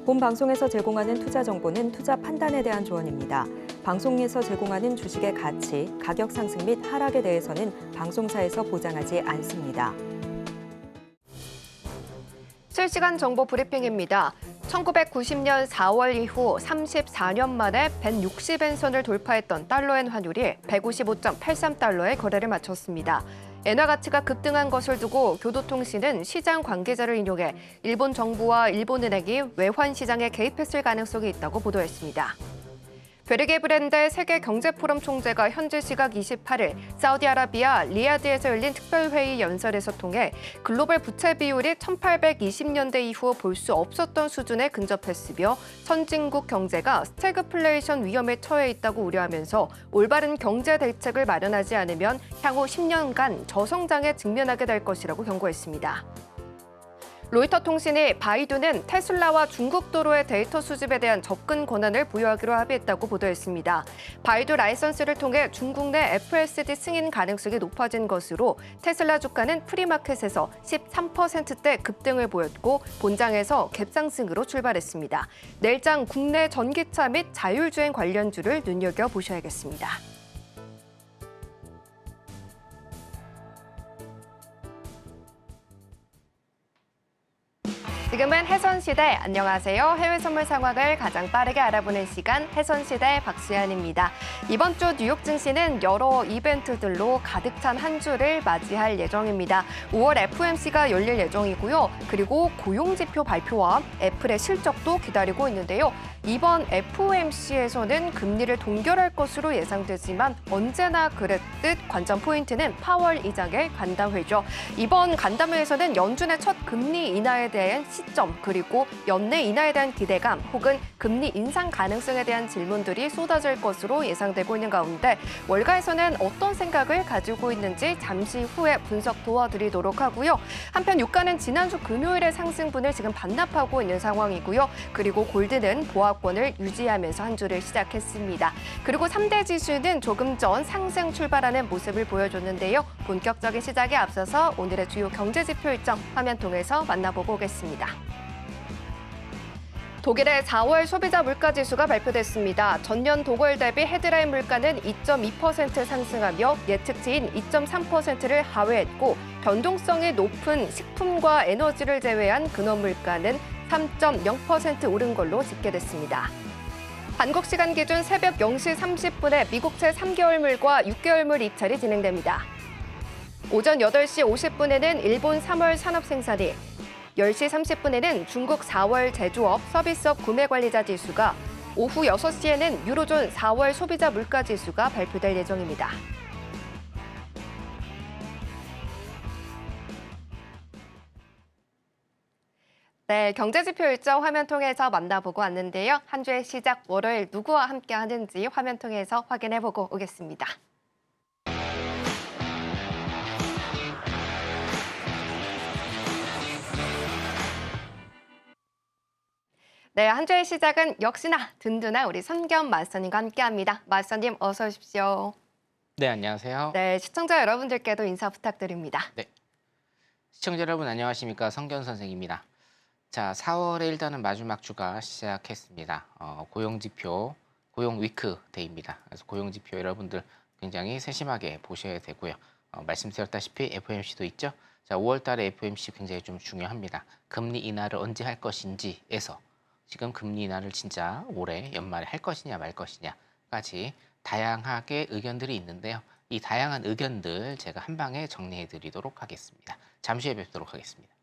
본 방송에서 제공하는 투자 정보는 투자 판단에 대한 조언입니다. 방송에서 제공하는 주식의 가치, 가격 상승 및 하락에 대해서는 방송사에서 보장하지 않습니다. 실시간 정보 브리핑입니다. 1990년 4월 이후 34년 만에 160엔선을 돌파했던 달러엔 환율이 155.83달러에 거래를 마쳤습니다. 엔화 가치가 급등한 것을 두고 교도통신은 시장 관계자를 인용해 일본 정부와 일본은행이 외환 시장에 개입했을 가능성이 있다고 보도했습니다. 베르게 브랜드 세계경제포럼 총재가 현지 시각 28일 사우디아라비아 리야드에서 열린 특별회의 연설에서 통해 글로벌 부채 비율이 1820년대 이후 볼 수 없었던 수준에 근접했으며 선진국 경제가 스태그플레이션 위험에 처해 있다고 우려하면서 올바른 경제 대책을 마련하지 않으면 향후 10년간 저성장에 직면하게 될 것이라고 경고했습니다. 로이터 통신이 바이두는 테슬라와 중국 도로의 데이터 수집에 대한 접근 권한을 부여하기로 합의했다고 보도했습니다. 바이두 라이선스를 통해 중국 내 FSD 승인 가능성이 높아진 것으로 테슬라 주가는 프리마켓에서 13%대 급등을 보였고 본장에서 갭상승으로 출발했습니다. 내일장 국내 전기차 및 자율주행 관련주를 눈여겨보셔야겠습니다. 지금은 해선시대 안녕하세요. 해외 선물 상황을 가장 빠르게 알아보는 시간 해선시대 박수연입니다. 이번 주 뉴욕 증시는 여러 이벤트들로 가득 찬 한 주를 맞이할 예정입니다. 5월 FOMC가 열릴 예정이고요. 그리고 고용지표 발표와 애플의 실적도 기다리고 있는데요. 이번 FOMC에서는 금리를 동결할 것으로 예상되지만 언제나 그랬듯 관전 포인트는 파월 의장의 간담회죠. 이번 간담회에서는 연준의 첫 금리 인하에 대한 시점 그리고 연내 인하에 대한 기대감 혹은 금리 인상 가능성에 대한 질문들이 쏟아질 것으로 예상되고 있는 가운데 월가에서는 어떤 생각을 가지고 있는지 잠시 후에 분석 도와드리도록 하고요. 한편 유가는 지난주 금요일의 상승분을 지금 반납하고 있는 상황이고요. 그리고 골드는 보합권을 유지하면서 한 주를 시작했습니다. 그리고 3대 지수는 조금 전 상승 출발하는 모습을 보여줬는데요. 본격적인 시작에 앞서서 오늘의 주요 경제지표 일정 화면 통해서 만나보고 오겠습니다. 독일의 4월 소비자 물가지수가 발표됐습니다. 전년 동월 대비 헤드라인 물가는 2.2% 상승하며 예측치인 2.3%를 하회했고 변동성이 높은 식품과 에너지를 제외한 근원 물가는 3.0% 오른 걸로 집계됐습니다. 한국 시간 기준 새벽 0시 30분에 미국채 3개월물과 6개월물 입찰이 진행됩니다. 오전 8시 50분에는 일본 3월 산업생산이 10시 30분에는 중국 4월 제조업, 서비스업 구매관리자 지수가 오후 6시에는 유로존 4월 소비자 물가 지수가 발표될 예정입니다. 네, 경제지표 일정 화면 통해서 만나보고 왔는데요. 한 주의 시작 월요일 누구와 함께 하는지 화면 통해서 확인해보고 오겠습니다. 네, 한 주의 시작은 역시나 든든한 우리 선겸 마스터님과 함께합니다. 마스터님 어서 오십시오. 네, 안녕하세요. 네, 시청자 여러분들께도 인사 부탁드립니다. 네, 시청자 여러분 안녕하십니까? 성견 선생입니다. 자, 4월에 일단은 마지막 주가 시작했습니다. 고용지표, 고용 위크 데이입니다. 그래서 고용지표 여러분들 굉장히 세심하게 보셔야 되고요. 말씀드렸다시피 FOMC도 있죠. 자, 5월 달에 FOMC 굉장히 좀 중요합니다. 금리 인하를 언제 할 것인지에서 지금 금리 인하를 진짜 올해 연말에 할 것이냐 말 것이냐까지 다양하게 의견들이 있는데요. 이 다양한 의견들 제가 한 방에 정리해 드리도록 하겠습니다. 잠시 후에 뵙도록 하겠습니다.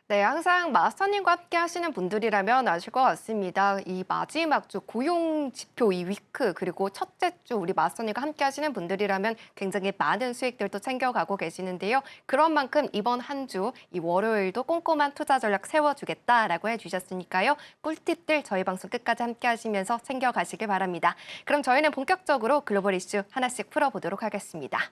네, 항상 마스터님과 함께 하시는 분들이라면 아실 것 같습니다. 이 마지막 주 고용지표 이 위크 그리고 첫째 주 우리 마스터님과 함께 하시는 분들이라면 굉장히 많은 수익들도 챙겨가고 계시는데요. 그런 만큼 이번 한 주 이 월요일도 꼼꼼한 투자 전략 세워주겠다라고 해주셨으니까요. 꿀팁들 저희 방송 끝까지 함께 하시면서 챙겨가시길 바랍니다. 그럼 저희는 본격적으로 글로벌 이슈 하나씩 풀어보도록 하겠습니다.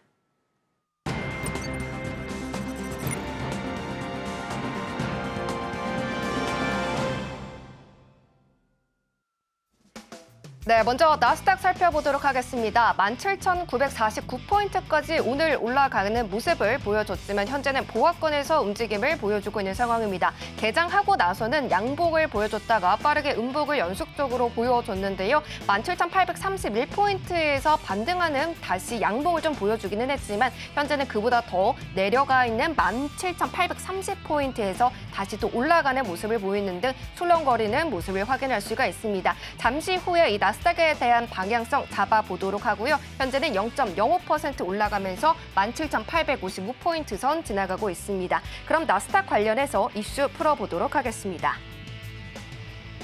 네, 먼저 나스닥 살펴보도록 하겠습니다. 17,949포인트까지 오늘 올라가는 모습을 보여줬지만 현재는 보합권에서 움직임을 보여주고 있는 상황입니다. 개장하고 나서는 양봉을 보여줬다가 빠르게 음봉을 연속적으로 보여줬는데요. 17,831포인트에서 반등하는 다시 양봉을 좀 보여주기는 했지만 현재는 그보다 더 내려가 있는 17,830포인트에서 다시 또 올라가는 모습을 보이는 등 술렁거리는 모습을 확인할 수가 있습니다. 잠시 후에 이 나스닥에 대한 방향성 잡아보도록 하고요. 현재는 0.05% 올라가면서 17,855포인트 선 지나가고 있습니다. 그럼 나스닥 관련해서 이슈 풀어보도록 하겠습니다.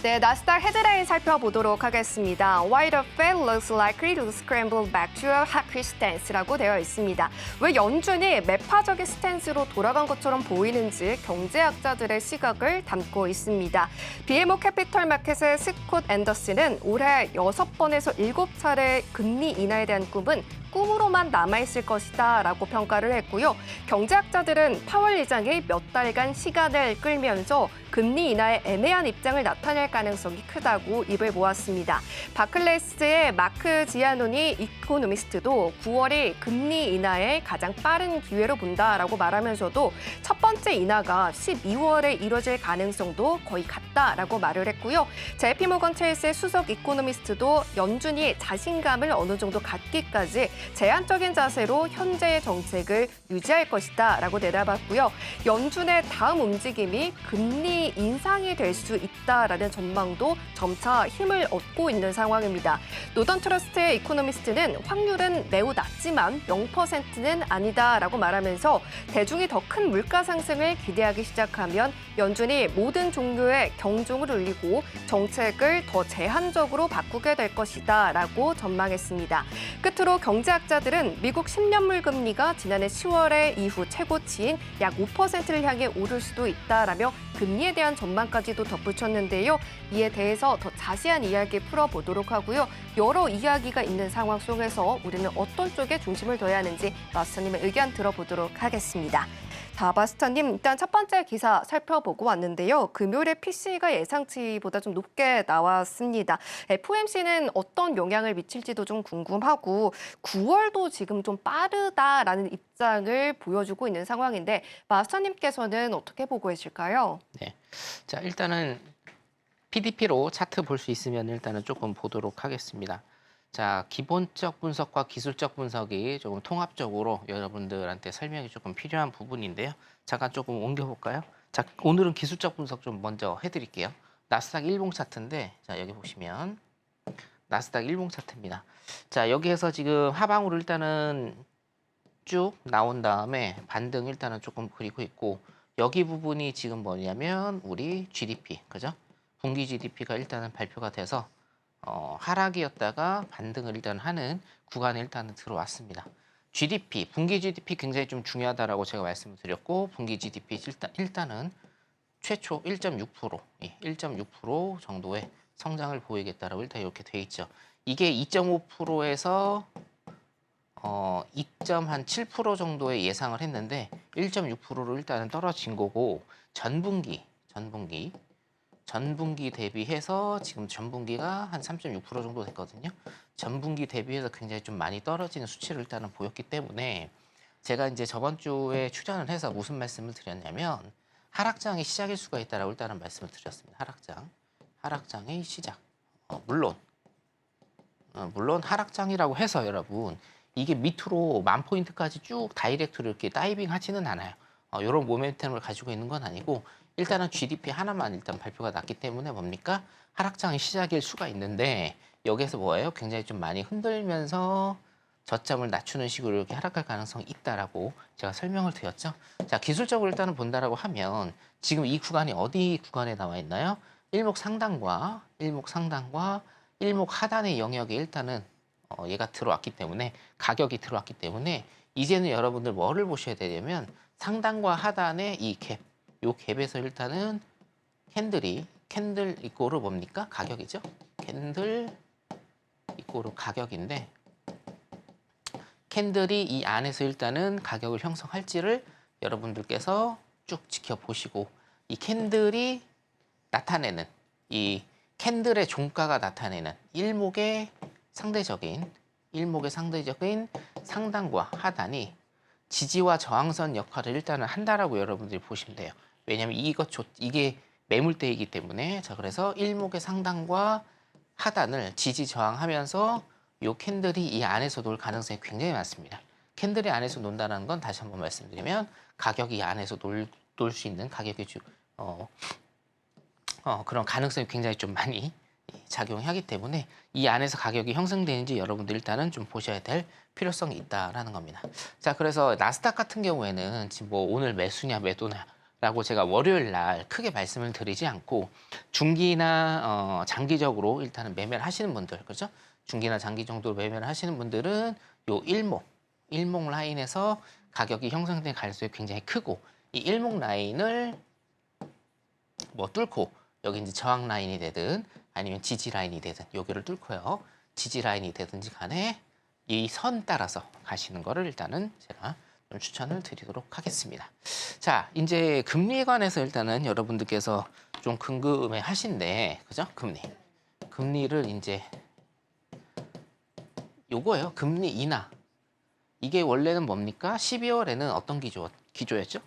네, 나스닥 헤드라인 살펴보도록 하겠습니다. Why the Fed looks likely to scramble back to a hawkish stance라고 되어 있습니다. 왜 연준이 매파적인 스탠스로 돌아간 것처럼 보이는지 경제학자들의 시각을 담고 있습니다. BMO 캐피털 마켓의 스콧 앤더슨은 올해 6번에서 7차례 금리 인하에 대한 꿈은 꿈으로만 남아있을 것이다 라고 평가를 했고요. 경제학자들은 파월 의장이 몇 달간 시간을 끌면서 금리 인하에 애매한 입장을 나타낼 가능성이 크다고 입을 모았습니다. 바클레이스의 마크 지아노니 이코노미스트도 9월이 금리 인하의 가장 빠른 기회로 본다라고 말하면서도 첫 번째 인하가 12월에 이뤄질 가능성도 거의 같다라고 말을 했고요. JP모건 체이스의 수석 이코노미스트도 연준이 자신감을 어느 정도 갖기까지 제한적인 자세로 현재의 정책을 유지할 것이다 라고 내다봤고요. 연준의 다음 움직임이 금리 인상이 될 수 있다라는 전망도 점차 힘을 얻고 있는 상황입니다. 노던 트러스트의 이코노미스트는 확률은 매우 낮지만 0%는 아니다라고 말하면서 대중이 더 큰 물가 상승을 기대하기 시작하면 연준이 모든 종류의 경종을 울리고 정책을 더 제한적으로 바꾸게 될 것이다 라고 전망했습니다. 끝으로 경제학자들은 미국 10년물 금리가 지난해 10월에 이후 최고치인 약 5%를 향해 오를 수도 있다라며 금리에 대한 전망까지도 덧붙였는데요. 이에 대해서 더 자세한 이야기 풀어보도록 하고요. 여러 이야기가 있는 상황 속에서 우리는 어떤 쪽에 중심을 둬야 하는지 마스터님의 의견 들어보도록 하겠습니다. 자, 마스터님, 일단 첫 번째 기사 살펴보고 왔는데요. 금요일에 PC가 예상치보다 좀 높게 나왔습니다. FOMC는 어떤 영향을 미칠지도 좀 궁금하고 9월도 지금 좀 빠르다라는 입장을 보여주고 있는 상황인데 마스터님께서는 어떻게 보고 계실까요? 네. 자, 일단은 PDP로 차트 볼 수 있으면 일단은 조금 보도록 하겠습니다. 자, 기본적 분석과 기술적 분석이 조금 통합적으로 여러분들한테 설명이 조금 필요한 부분인데요. 잠깐 조금 옮겨볼까요? 자, 오늘은 기술적 분석 좀 먼저 해드릴게요. 나스닥 일봉 차트인데, 자, 여기 보시면 나스닥 일봉 차트입니다. 자, 여기에서 지금 하방으로 일단은 쭉 나온 다음에 반등 일단은 조금 그리고 있고, 여기 부분이 지금 뭐냐면 우리 GDP, 그죠? 분기 GDP가 일단은 발표가 돼서 하락이었다가 반등을 일단 하는 구간에 일단은 들어왔습니다. GDP, 분기 GDP 굉장히 좀 중요하다라고 제가 말씀을 드렸고, 분기 GDP 일단은 최초 1.6%, 1.6% 정도의 성장을 보이겠다라고 일단 이렇게 돼 있죠. 이게 2.5%에서 2.7% 정도의 예상을 했는데 1.6%로 일단은 떨어진 거고, 전분기 대비해서 지금 전분기가 한 3.6% 정도 됐거든요. 전분기 대비해서 굉장히 좀 많이 떨어지는 수치를 일단은 보였기 때문에 제가 이제 저번 주에 출연을 해서 무슨 말씀을 드렸냐면 하락장의 시작일 수가 있다라고 일단은 말씀을 드렸습니다. 하락장의 시작. 물론 하락장이라고 해서 여러분 이게 밑으로 10,000포인트까지 쭉 다이렉트로 이렇게 다이빙 하지는 않아요. 이런 모멘텀을 가지고 있는 건 아니고 일단은 GDP 하나만 일단 발표가 났기 때문에 뭡니까? 하락장의 시작일 수가 있는데 여기에서 뭐예요? 굉장히 좀 많이 흔들면서 저점을 낮추는 식으로 이렇게 하락할 가능성이 있다라고 제가 설명을 드렸죠. 자, 기술적으로 일단은 본다라고 하면 지금 이 구간이 어디 구간에 나와 있나요? 일목 상단과 일목 하단의 영역에 일단은 얘가 들어왔기 때문에 가격이 들어왔기 때문에 이제는 여러분들 뭐를 보셔야 되냐면 상단과 하단의 이 갭, 요 갭에서 일단은 캔들 이꼬르 뭡니까? 가격이죠. 캔들 이꼬르 가격인데 캔들이 이 안에서 일단은 가격을 형성할지를 여러분들께서 쭉 지켜보시고 이 캔들이 나타내는 이 캔들의 종가가 나타내는 일목의 상대적인 상단과 하단이 지지와 저항선 역할을 일단은 한다라고 여러분들이 보시면 돼요. 왜냐하면 이게 매물대이기 때문에. 자, 그래서 일목의 상단과 하단을 지지 저항하면서 이 캔들이 이 안에서 놀 가능성이 굉장히 많습니다. 캔들이 안에서 논다는 건 다시 한번 말씀드리면 가격이 안에서 놀 수 있는 가격의 그런 가능성이 굉장히 좀 많이 작용하기 때문에 이 안에서 가격이 형성되는지 여러분들 일단은 좀 보셔야 될 필요성이 있다라는 겁니다. 자, 그래서 나스닥 같은 경우에는 지금 뭐 오늘 매수냐 매도냐라고 제가 월요일 날 크게 말씀을 드리지 않고 중기나 장기적으로 일단은 매매를 하시는 분들, 그렇죠? 중기나 장기 정도로 매매를 하시는 분들은 요 일목 라인에서 가격이 형성될 가능성이 굉장히 크고, 이 일목 라인을 뭐 뚫고 여기 이제 저항 라인이 되든 아니면 지지 라인이 되든 여기를 뚫고요. 지지 라인이 되든지 간에 이 선 따라서 가시는 거를 일단은 제가 좀 추천을 드리도록 하겠습니다. 자, 이제 금리에 관해서 일단은 여러분들께서 좀 궁금해 하신데, 그죠? 금리를 이제 요거예요. 금리 인하. 이게 원래는 뭡니까? 12월에는 어떤 기조였죠?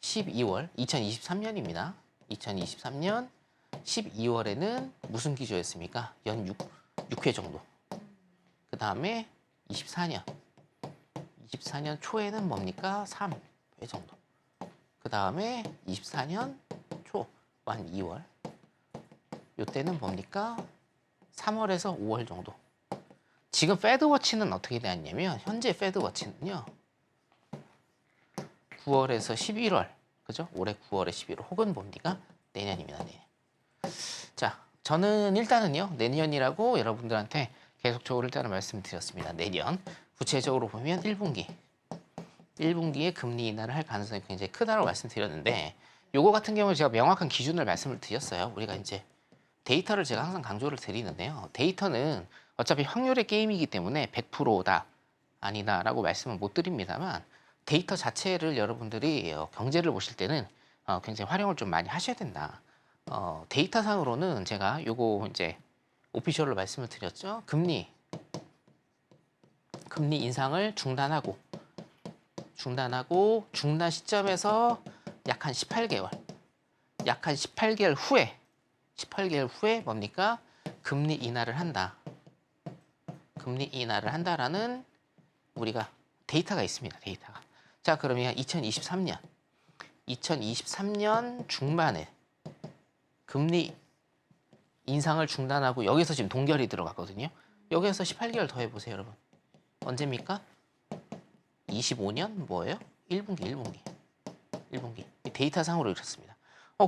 12월 2023년입니다. 2023년 12월에는 무슨 기조였습니까? 연 6회 정도. 그 다음에 24년 초에는 뭡니까? 3회 정도. 그 다음에 24년 초, 한 2월. 요때는 뭡니까? 3월에서 5월 정도. 지금 패드워치는 어떻게 되었냐면, 현재 패드워치는요, 9월에서 11월, 그죠? 올해 9월에 11월, 혹은 뭡니까? 내년입니다, 내년. 자, 저는 일단은요, 내년이라고 여러분들한테 계속적으로 일단은 말씀드렸습니다. 내년. 구체적으로 보면 1분기에 금리 인하를 할 가능성이 굉장히 크다고 말씀드렸는데, 요거 같은 경우는 제가 명확한 기준을 말씀을 드렸어요. 우리가 이제 데이터를 제가 항상 강조를 드리는데요. 데이터는 어차피 확률의 게임이기 때문에 100%다, 아니다라고 말씀은 못 드립니다만, 데이터 자체를 여러분들이 경제를 보실 때는 굉장히 활용을 좀 많이 하셔야 된다. 데이터상으로는 제가 요거 이제 오피셜로 말씀을 드렸죠. 금리 인상을 중단하고 중단 시점에서 약 한 18개월 후에 뭡니까? 금리 인하를 한다라는 우리가 데이터가 있습니다. 데이터가. 자, 그러면 2023년 중반에 금리 인상을 중단하고, 여기서 지금 동결이 들어갔거든요. 여기에서 18개월 더 해보세요, 여러분. 언제입니까? 25년 뭐예요? 1분기. 데이터상으로 이렇습니다.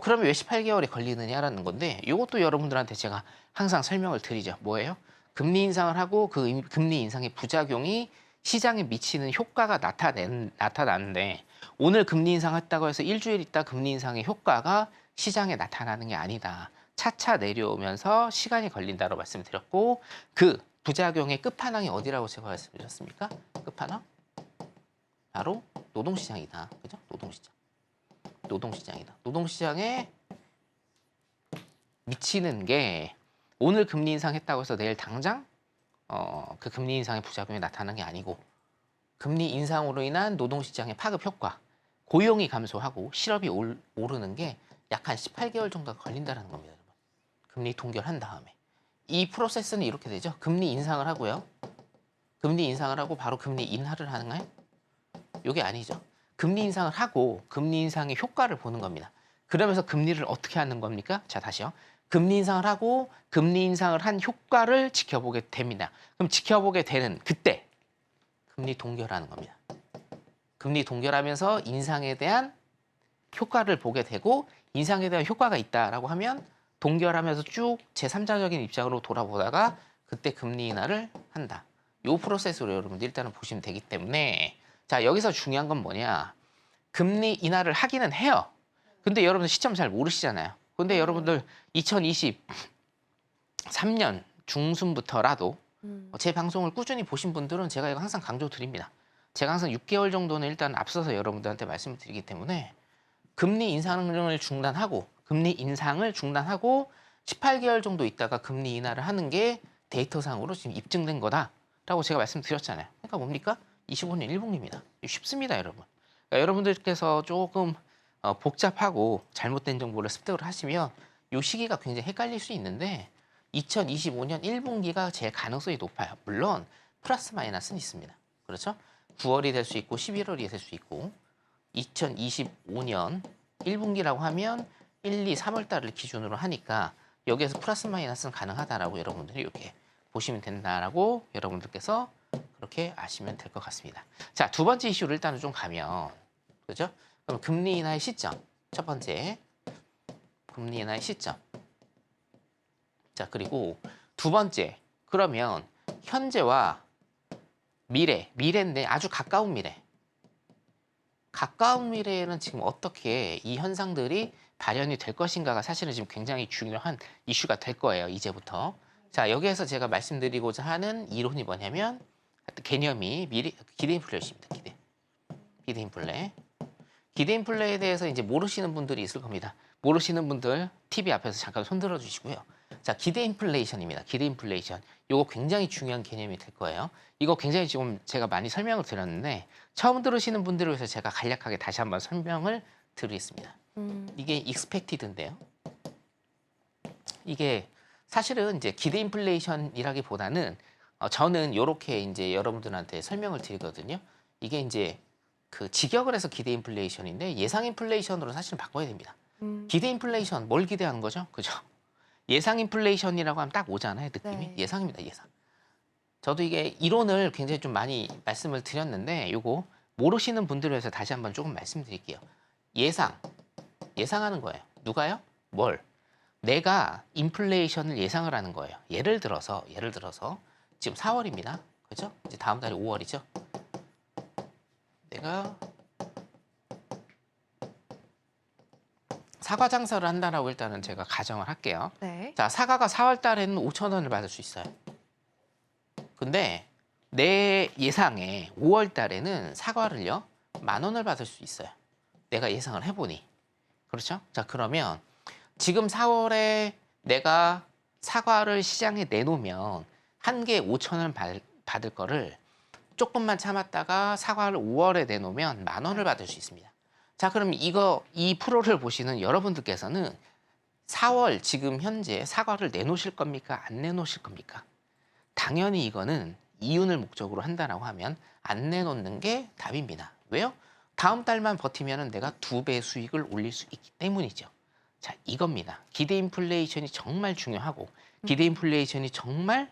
그러면 왜 18개월이 걸리느냐라는 건데, 이것도 여러분들한테 제가 항상 설명을 드리죠. 뭐예요? 금리 인상을 하고 그 금리 인상의 부작용이 시장에 미치는 효과가 나타나는데, 오늘 금리 인상했다고 해서 일주일 있다 금리 인상의 효과가 시장에 나타나는 게 아니다. 차차 내려오면서 시간이 걸린다고 말씀드렸고, 그 부작용의 끝판왕이 어디라고 제가 말씀드렸습니까? 끝판왕? 바로 노동시장이다. 그죠? 노동시장이다. 노동시장에 미치는 게, 오늘 금리 인상했다고 해서 내일 당장 그 금리 인상의 부작용이 나타나는 게 아니고, 금리 인상으로 인한 노동시장의 파급 효과, 고용이 감소하고 실업이 오르는 게 약 한 18개월 정도가 걸린다는 겁니다, 여러분. 금리 동결한 다음에. 이 프로세스는 이렇게 되죠. 금리 인상을 하고요. 금리 인상을 하고 바로 금리 인하를 하는가요? 이게 아니죠. 금리 인상을 하고 금리 인상의 효과를 보는 겁니다. 그러면서 금리를 어떻게 하는 겁니까? 자, 다시요. 금리 인상을 하고 금리 인상을 한 효과를 지켜보게 됩니다. 그럼 지켜보게 되는 그때 금리 동결하는 겁니다. 금리 동결하면서 인상에 대한 효과를 보게 되고, 인상에 대한 효과가 있다라고 하면 동결하면서 쭉 제3자적인 입장으로 돌아보다가 그때 금리 인하를 한다. 이 프로세스로 여러분들 일단은 보시면 되기 때문에, 자, 여기서 중요한 건 뭐냐? 금리 인하를 하기는 해요. 근데 여러분들 시점 잘 모르시잖아요. 근데 여러분들 2023년 중순부터라도 제 방송을 꾸준히 보신 분들은 제가 이거 항상 강조드립니다. 제가 항상 6개월 정도는 일단 앞서서 여러분들한테 말씀을 드리기 때문에, 금리 인상을 중단하고 18개월 정도 있다가 금리 인하를 하는 게 데이터상으로 지금 입증된 거다라고 제가 말씀드렸잖아요. 그러니까 뭡니까? 25년 1분기입니다. 쉽습니다, 여러분. 그러니까 여러분들께서 조금 복잡하고 잘못된 정보를 습득을 하시면 이 시기가 굉장히 헷갈릴 수 있는데 2025년 1분기가 제일 가능성이 높아요. 물론 플러스 마이너스는 있습니다. 그렇죠? 9월이 될 수 있고 11월이 될 수 있고 2025년 1분기라고 하면 1, 2, 3월 달을 기준으로 하니까 여기에서 플러스 마이너스는 가능하다라고 여러분들이 이렇게 보시면 된다라고 여러분들께서 그렇게 아시면 될 것 같습니다. 자, 두 번째 이슈를 일단은 좀 가면 그죠? 그럼 금리 인하의 시점. 첫 번째. 금리 인하의 시점. 자, 그리고 두 번째. 그러면 현재와 미래인데 아주 가까운 미래. 가까운 미래에는 지금 어떻게 이 현상들이 발현이 될 것인가가 사실은 지금 굉장히 중요한 이슈가 될 거예요. 이제부터. 자, 여기에서 제가 말씀드리고자 하는 이론이 뭐냐면 개념이 기대 인플레이션입니다. 기대 인플레. 기대 인플레에 대해서 이제 모르시는 분들이 있을 겁니다. 모르시는 분들 TV 앞에서 잠깐 손들어 주시고요. 자, 기대 인플레이션입니다. 기대 인플레이션. 이거 굉장히 중요한 개념이 될 거예요. 이거 굉장히 지금 제가 많이 설명을 드렸는데 처음 들으시는 분들을 위해서 제가 간략하게 다시 한번 설명을 드리겠습니다. 이게 expected인데요. 이게 사실은 이제 기대 인플레이션이라기보다는 저는 이렇게 이제 여러분들한테 설명을 드리거든요. 이게 이제 그 직역을 해서 기대 인플레이션인데 예상 인플레이션으로 사실 바꿔야 됩니다. 기대 인플레이션 뭘 기대하는 거죠? 그죠? 예상 인플레이션이라고 하면 딱 오잖아요. 느낌이. 네. 예상입니다. 예상. 저도 이게 이론을 굉장히 좀 많이 말씀을 드렸는데 요거 모르시는 분들을 위해서 다시 한번 조금 말씀드릴게요. 예상하는 거예요. 누가요? 뭘? 내가 인플레이션을 예상을 하는 거예요. 예를 들어서 지금 4월입니다. 그죠? 이제 다음 달이 5월이죠. 내가 사과 장사를 한다라고 일단은 제가 가정을 할게요. 네. 자, 사과가 4월 달에는 5,000원을 받을 수 있어요. 근데 내 예상에 5월 달에는 사과를요, 10,000원을 받을 수 있어요. 내가 예상을 해보니. 그렇죠? 자, 그러면 지금 4월에 내가 사과를 시장에 내놓으면 한 개에 5,000원 받을 거를 조금만 참았다가 사과를 5월에 내놓으면 10,000원을 받을 수 있습니다. 자, 그럼 이 프로를 보시는 여러분들께서는 4월 지금 현재 사과를 내놓으실 겁니까? 안 내놓으실 겁니까? 당연히 이거는 이윤을 목적으로 한다라고 하면 안 내놓는 게 답입니다. 왜요? 다음 달만 버티면 내가 2배 수익을 올릴 수 있기 때문이죠. 자, 이겁니다. 기대 인플레이션이 정말 중요하고 기대 인플레이션이 정말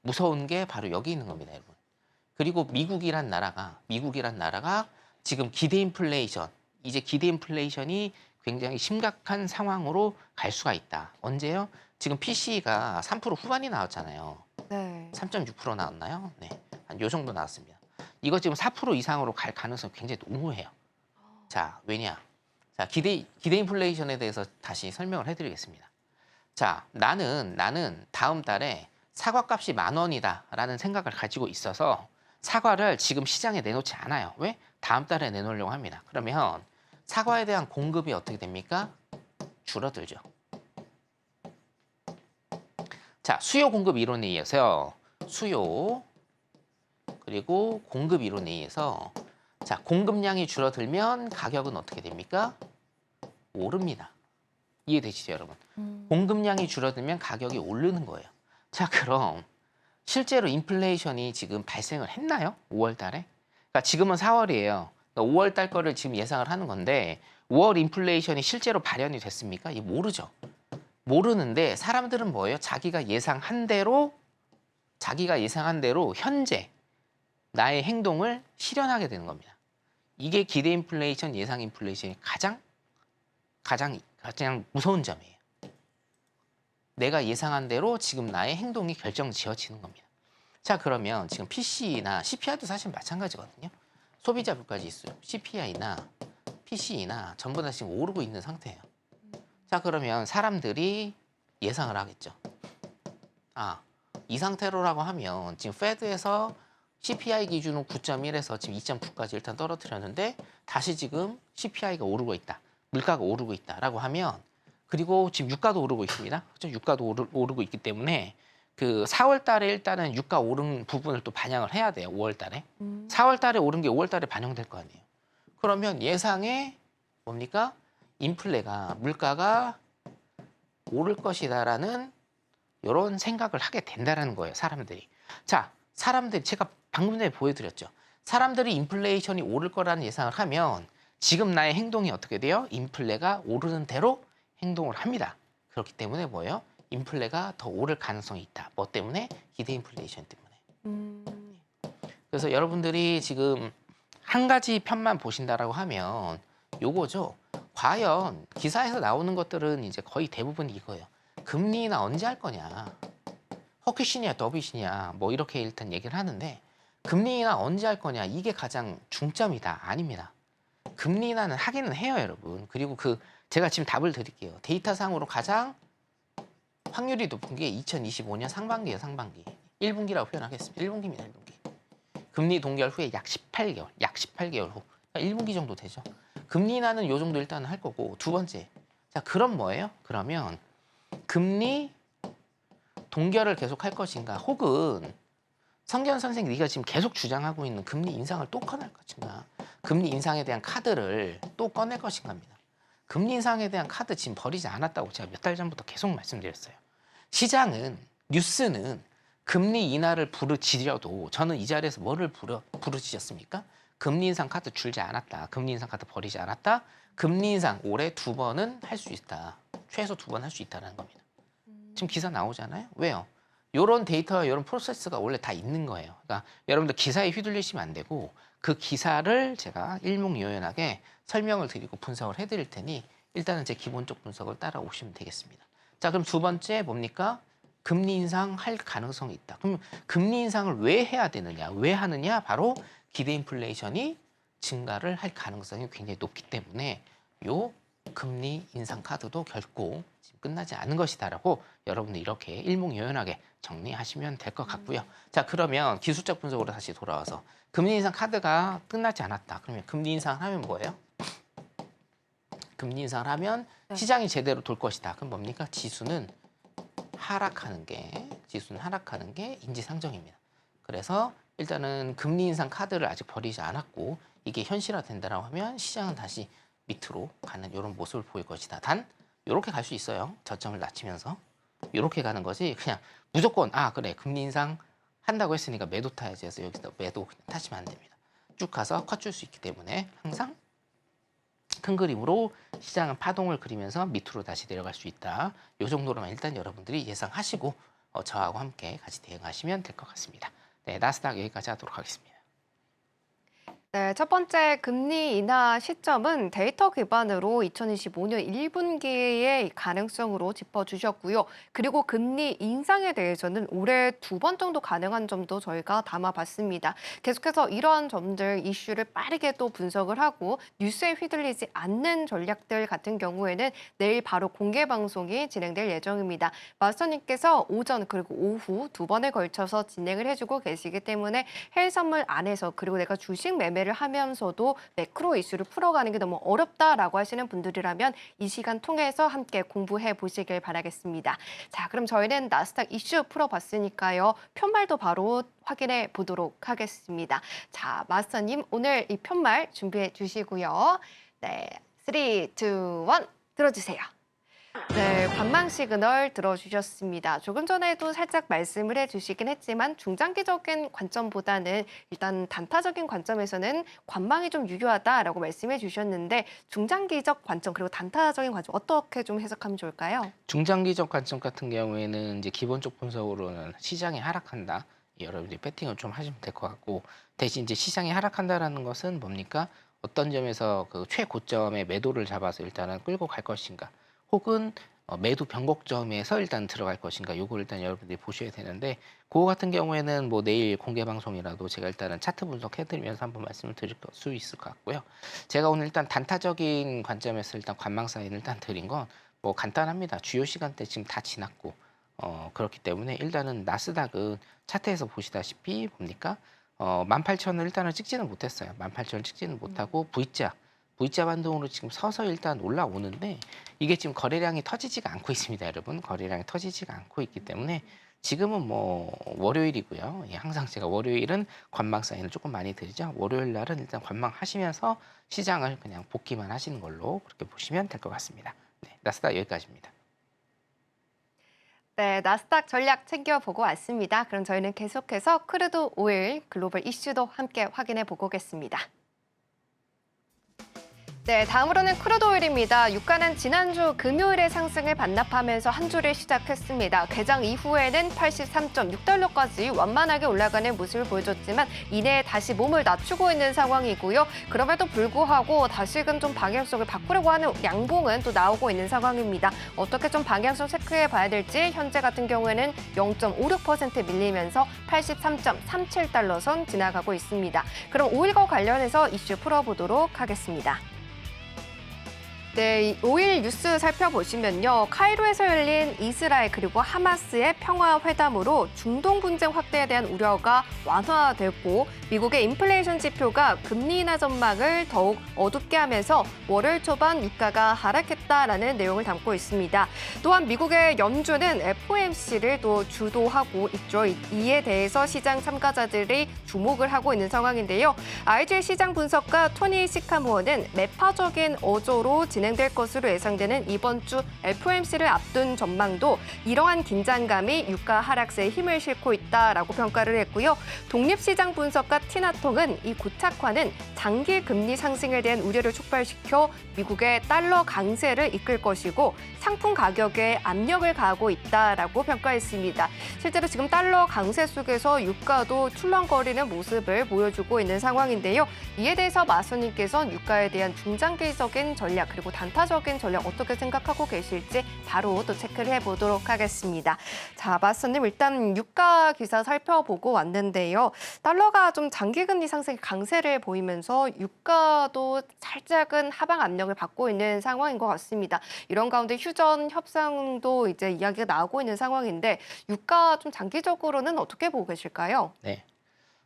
무서운 게 바로 여기 있는 겁니다, 여러분. 그리고 미국이란 나라가 지금 기대 인플레이션이 굉장히 심각한 상황으로 갈 수가 있다. 언제요? 지금 PCE가 3% 후반이 나왔잖아요. 네. 3.6% 나왔나요? 네, 한 요 정도 나왔습니다. 이거 지금 4% 이상으로 갈 가능성이 굉장히 농후해요. 자, 왜냐? 자, 기대 인플레이션에 대해서 다시 설명을 해드리겠습니다. 자, 나는 다음 달에 사과값이 10,000원이다라는 생각을 가지고 있어서 사과를 지금 시장에 내놓지 않아요. 왜? 다음 달에 내놓으려고 합니다. 그러면 사과에 대한 공급이 어떻게 됩니까? 줄어들죠. 자, 수요 공급 이론에 의해서요. 수요 그리고 공급 이론에 의해서 자, 공급량이 줄어들면 가격은 어떻게 됩니까? 오릅니다. 이해되시죠, 여러분? 공급량이 줄어들면 가격이 오르는 거예요. 자, 그럼 실제로 인플레이션이 지금 발생을 했나요? 5월 달에? 그러니까 지금은 4월이에요. 그러니까 5월 달 거를 지금 예상을 하는 건데 5월 인플레이션이 실제로 발현이 됐습니까? 이게 모르죠. 모르는데 사람들은 뭐예요? 자기가 예상한 대로 현재 나의 행동을 실현하게 되는 겁니다. 이게 기대 인플레이션, 예상 인플레이션의 가장 무서운 점이에요. 내가 예상한 대로 지금 나의 행동이 결정지어지는 겁니다. 자, 그러면 지금 PC나 CPI도 사실 마찬가지거든요. 소비자 물가지수, CPI나 PC나 전부 다 지금 오르고 있는 상태예요. 자, 그러면 사람들이 예상을 하겠죠. 아, 이 상태로라고 하면 지금 페드에서 CPI 기준으로 9.1에서 지금 2.9까지 일단 떨어뜨렸는데 다시 지금 CPI가 오르고 있다. 물가가 오르고 있다라고 하면 그리고 지금 유가도 오르고 있습니다. 그렇죠? 유가도 오르고 있기 때문에 그 4월 달에 일단은 유가 오른 부분을 또 반영을 해야 돼요. 5월 달에. 4월 달에 오른 게 5월 달에 반영될 거 아니에요. 그러면 예상에 뭡니까? 인플레가 물가가 오를 것이다라는 이런 생각을 하게 된다라는 거예요. 사람들이. 자, 사람들이 제가 방금 전에 보여드렸죠. 사람들이 인플레이션이 오를 거라는 예상을 하면 지금 나의 행동이 어떻게 돼요? 인플레가 오르는 대로 행동을 합니다. 그렇기 때문에 뭐예요? 인플레가 더 오를 가능성이 있다. 뭐 때문에? 기대 인플레이션 때문에. 그래서 여러분들이 지금 한 가지 편만 보신다라고 하면 요거죠. 과연 기사에서 나오는 것들은 이제 거의 대부분 이거예요. 금리나 언제 할 거냐. 허키시냐 더비시냐 뭐 이렇게 일단 얘기를 하는데 금리 인하 언제 할 거냐 이게 가장 중점이다. 아닙니다. 금리 인하는 하기는 해요, 여러분. 그리고 제가 지금 답을 드릴게요. 데이터상으로 가장 확률이 높은 게 2025년 상반기예요, 상반기. 1분기라고 표현하겠습니다. 1분기입니다, 1분기. 금리 동결 후에 약 18개월 후. 그러니까 1분기 정도 되죠. 금리 인하는 요 정도 일단은 할 거고 두 번째. 자, 그럼 뭐예요? 그러면 금리 동결을 계속 할 것인가 혹은 성견 선생님 네가 지금 계속 주장하고 있는 금리 인상을 또 꺼낼 것인가 금리 인상에 대한 카드를 또 꺼낼 것인가입니다. 금리 인상에 대한 카드 지금 버리지 않았다고 제가 몇 달 전부터 계속 말씀드렸어요. 시장은 뉴스는 금리 인하를 부르짖어도 저는 이 자리에서 뭐를 부르짖었습니까? 금리 인상 카드 줄지 않았다. 금리 인상 카드 버리지 않았다. 금리 인상 올해 2번은 할 수 있다. 최소 2번 할 수 있다는 겁니다. 지금 기사 나오잖아요. 왜요? 이런 데이터와 이런 프로세스가 원래 다 있는 거예요. 그러니까 여러분들 기사에 휘둘리시면 안 되고 그 기사를 제가 일목요연하게 설명을 드리고 분석을 해드릴 테니 일단은 제 기본적 분석을 따라오시면 되겠습니다. 자, 그럼 두 번째 뭡니까? 금리 인상 할 가능성이 있다. 그럼 금리 인상을 왜 해야 되느냐? 왜 하느냐? 바로 기대 인플레이션이 증가를 할 가능성이 굉장히 높기 때문에 요 금리 인상 카드도 결코 지금 끝나지 않은 것이다라고 여러분들 이렇게 일목요연하게 정리하시면 될 것 같고요. 자, 그러면 기술적 분석으로 다시 돌아와서 금리 인상 카드가 끝나지 않았다. 그러면 금리 인상을 하면 뭐예요? 금리 인상을 하면 시장이 제대로 돌 것이다. 그럼 뭡니까? 지수는 하락하는 게 인지상정입니다. 그래서 일단은 금리 인상 카드를 아직 버리지 않았고 이게 현실화된다라고 하면 시장은 다시 밑으로 가는 이런 모습을 보일 것이다. 단 이렇게 갈 수 있어요. 저점을 낮추면서 이렇게 가는 거지. 그냥 무조건 그래 금리 인상 한다고 했으니까 매도 타야지 해서 여기서 매도 그냥 타시면 안 됩니다. 쭉 가서 컷 줄 수 있기 때문에 항상 큰 그림으로 시장은 파동을 그리면서 밑으로 다시 내려갈 수 있다. 이 정도로만 일단 여러분들이 예상하시고 저하고 함께 같이 대응하시면 될 것 같습니다. 네, 나스닥 여기까지 하도록 하겠습니다. 네, 첫 번째 금리 인하 시점은 데이터 기반으로 2025년 1분기의 가능성으로 짚어주셨고요. 그리고 금리 인상에 대해서는 올해 2번 정도 가능한 점도 저희가 담아봤습니다. 계속해서 이러한 점들, 이슈를 빠르게 또 분석을 하고 뉴스에 휘둘리지 않는 전략들 같은 경우에는 내일 바로 공개 방송이 진행될 예정입니다. 마스터님께서 오전 그리고 오후 2번에 걸쳐서 진행을 해주고 계시기 때문에 해외 선물 안에서 그리고 내가 주식 매매를 하면서도 매크로 이슈를 풀어가는 게 너무 어렵다라고 하시는 분들이라면 이 시간 통해서 함께 공부해 보시길 바라겠습니다. 자, 그럼 저희는 나스닥 이슈 풀어봤으니까요. 편말도 바로 확인해 보도록 하겠습니다. 자, 마스터님 오늘 이 편말 준비해 주시고요. 네, 3, 2, 1 들어주세요. 네, 관망 시그널 들어주셨습니다. 조금 전에도 살짝 말씀을 해주시긴 했지만 중장기적인 관점보다는 일단 단타적인 관점에서는 관망이 좀 유효하다라고 말씀해 주셨는데 중장기적 관점 그리고 단타적인 관점 어떻게 좀 해석하면 좋을까요? 중장기적 관점 같은 경우에는 이제 기본적 분석으로는 시장이 하락한다. 여러분들이 배팅을 좀 하시면 될 것 같고 대신 이제 시장이 하락한다라는 것은 뭡니까? 어떤 점에서 그 최고점의 매도를 잡아서 일단은 끌고 갈 것인가? 혹은 매도 변곡점에서 일단 들어갈 것인가 요걸 일단 여러분들이 보셔야 되는데 그거 같은 경우에는 뭐 내일 공개 방송이라도 제가 일단은 차트 분석해드리면서 한번 말씀을 드릴 수 있을 것 같고요. 제가 오늘 일단 단타적인 관점에서 일단 관망 사인을 일단 드린 건 뭐 간단합니다. 주요 시간대 지금 다 지났고 그렇기 때문에 일단은 나스닥은 차트에서 보시다시피 뭡니까 18,000을 일단은 찍지는 못했어요. 18,000을 찍지는 못하고 V자 V자 반동으로 지금 서서 일단 올라오는데 이게 지금 거래량이 터지지가 않고 있습니다, 여러분. 거래량이 터지지가 않고 있기 때문에 지금은 뭐 월요일이고요. 예, 항상 제가 월요일은 관망 사인을 조금 많이 드리죠. 월요일 날은 일단 관망하시면서 시장을 그냥 복기만 하시는 걸로 그렇게 보시면 될 것 같습니다. 네, 나스닥 여기까지입니다. 네, 나스닥 전략 챙겨보고 왔습니다. 그럼 저희는 계속해서 크루드 오일 글로벌 이슈도 함께 확인해 보고 오겠습니다. 네, 다음으로는 크루드 오일입니다. 유가는 지난주 금요일에 상승을 반납하면서 한 주를 시작했습니다. 개장 이후에는 83.6달러까지 완만하게 올라가는 모습을 보여줬지만 이내에 다시 몸을 낮추고 있는 상황이고요. 그럼에도 불구하고 다시금 좀 방향성을 바꾸려고 하는 양봉은 또 나오고 있는 상황입니다. 어떻게 좀 방향성 체크해 봐야 될지 현재 같은 경우에는 0.56% 밀리면서 83.37달러 선 지나가고 있습니다. 그럼 오일과 관련해서 이슈 풀어보도록 하겠습니다. 네, 오일 뉴스 살펴보시면요. 카이로에서 열린 이스라엘 그리고 하마스의 평화회담으로 중동 분쟁 확대에 대한 우려가 완화됐고 미국의 인플레이션 지표가 금리 인하 전망을 더욱 어둡게 하면서 월요일 초반 유가가 하락했다라는 내용을 담고 있습니다. 또한 미국의 연준은 FOMC를 또 주도하고 있죠. 이에 대해서 시장 참가자들이 주목을 하고 있는 상황인데요. IG 시장 분석가 토니 시카모어는 매파적인 어조로 진행될 것으로 예상되는 이번 주 FOMC를 앞둔 전망도 이러한 긴장감이 유가 하락세에 힘을 싣고 있다라고 평가를 했고요. 독립시장 분석가 티나통은 이 고착화는 장기 금리 상승에 대한 우려를 촉발시켜 미국의 달러 강세를 이끌 것이고 상품 가격에 압력을 가하고 있다라고 평가했습니다. 실제로 지금 달러 강세 속에서 유가도 출렁거리는 모습을 보여주고 있는 상황인데요. 이에 대해서 마선님께서는 유가에 대한 중장기적인 전략 그리고 단타적인 전략 어떻게 생각하고 계실지 바로 또 체크를 해보도록 하겠습니다. 자, 마선님 일단 유가 기사 살펴보고 왔는데요. 달러가 좀 장기금리 상승 강세를 보이면서 유가도 살짝은 하방 압력을 받고 있는 상황인 것 같습니다. 이런 가운데 휴전 협상도 이제 이야기가 나오고 있는 상황인데 유가 좀 장기적으로는 어떻게 보고 계실까요? 네,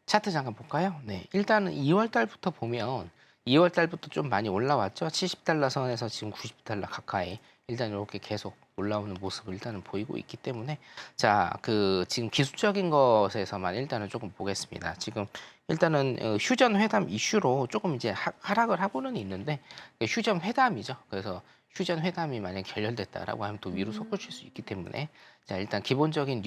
차트 잠깐 볼까요? 네, 일단은 2월 달부터 보면 2월 달부터 좀 많이 올라왔죠. 70달러 선에서 지금 90달러 가까이 일단 이렇게 계속 올라오는 모습을 일단은 보이고 있기 때문에 자, 지금 기술적인 것에서만 일단은 조금 보겠습니다. 지금 일단은 휴전 회담 이슈로 조금 이제 하락을 하고는 있는데 휴전 회담이죠. 그래서 휴전 회담이 만약 결렬됐다라고 하면 또 위로 솟구칠 수 있기 때문에 자, 일단 기본적인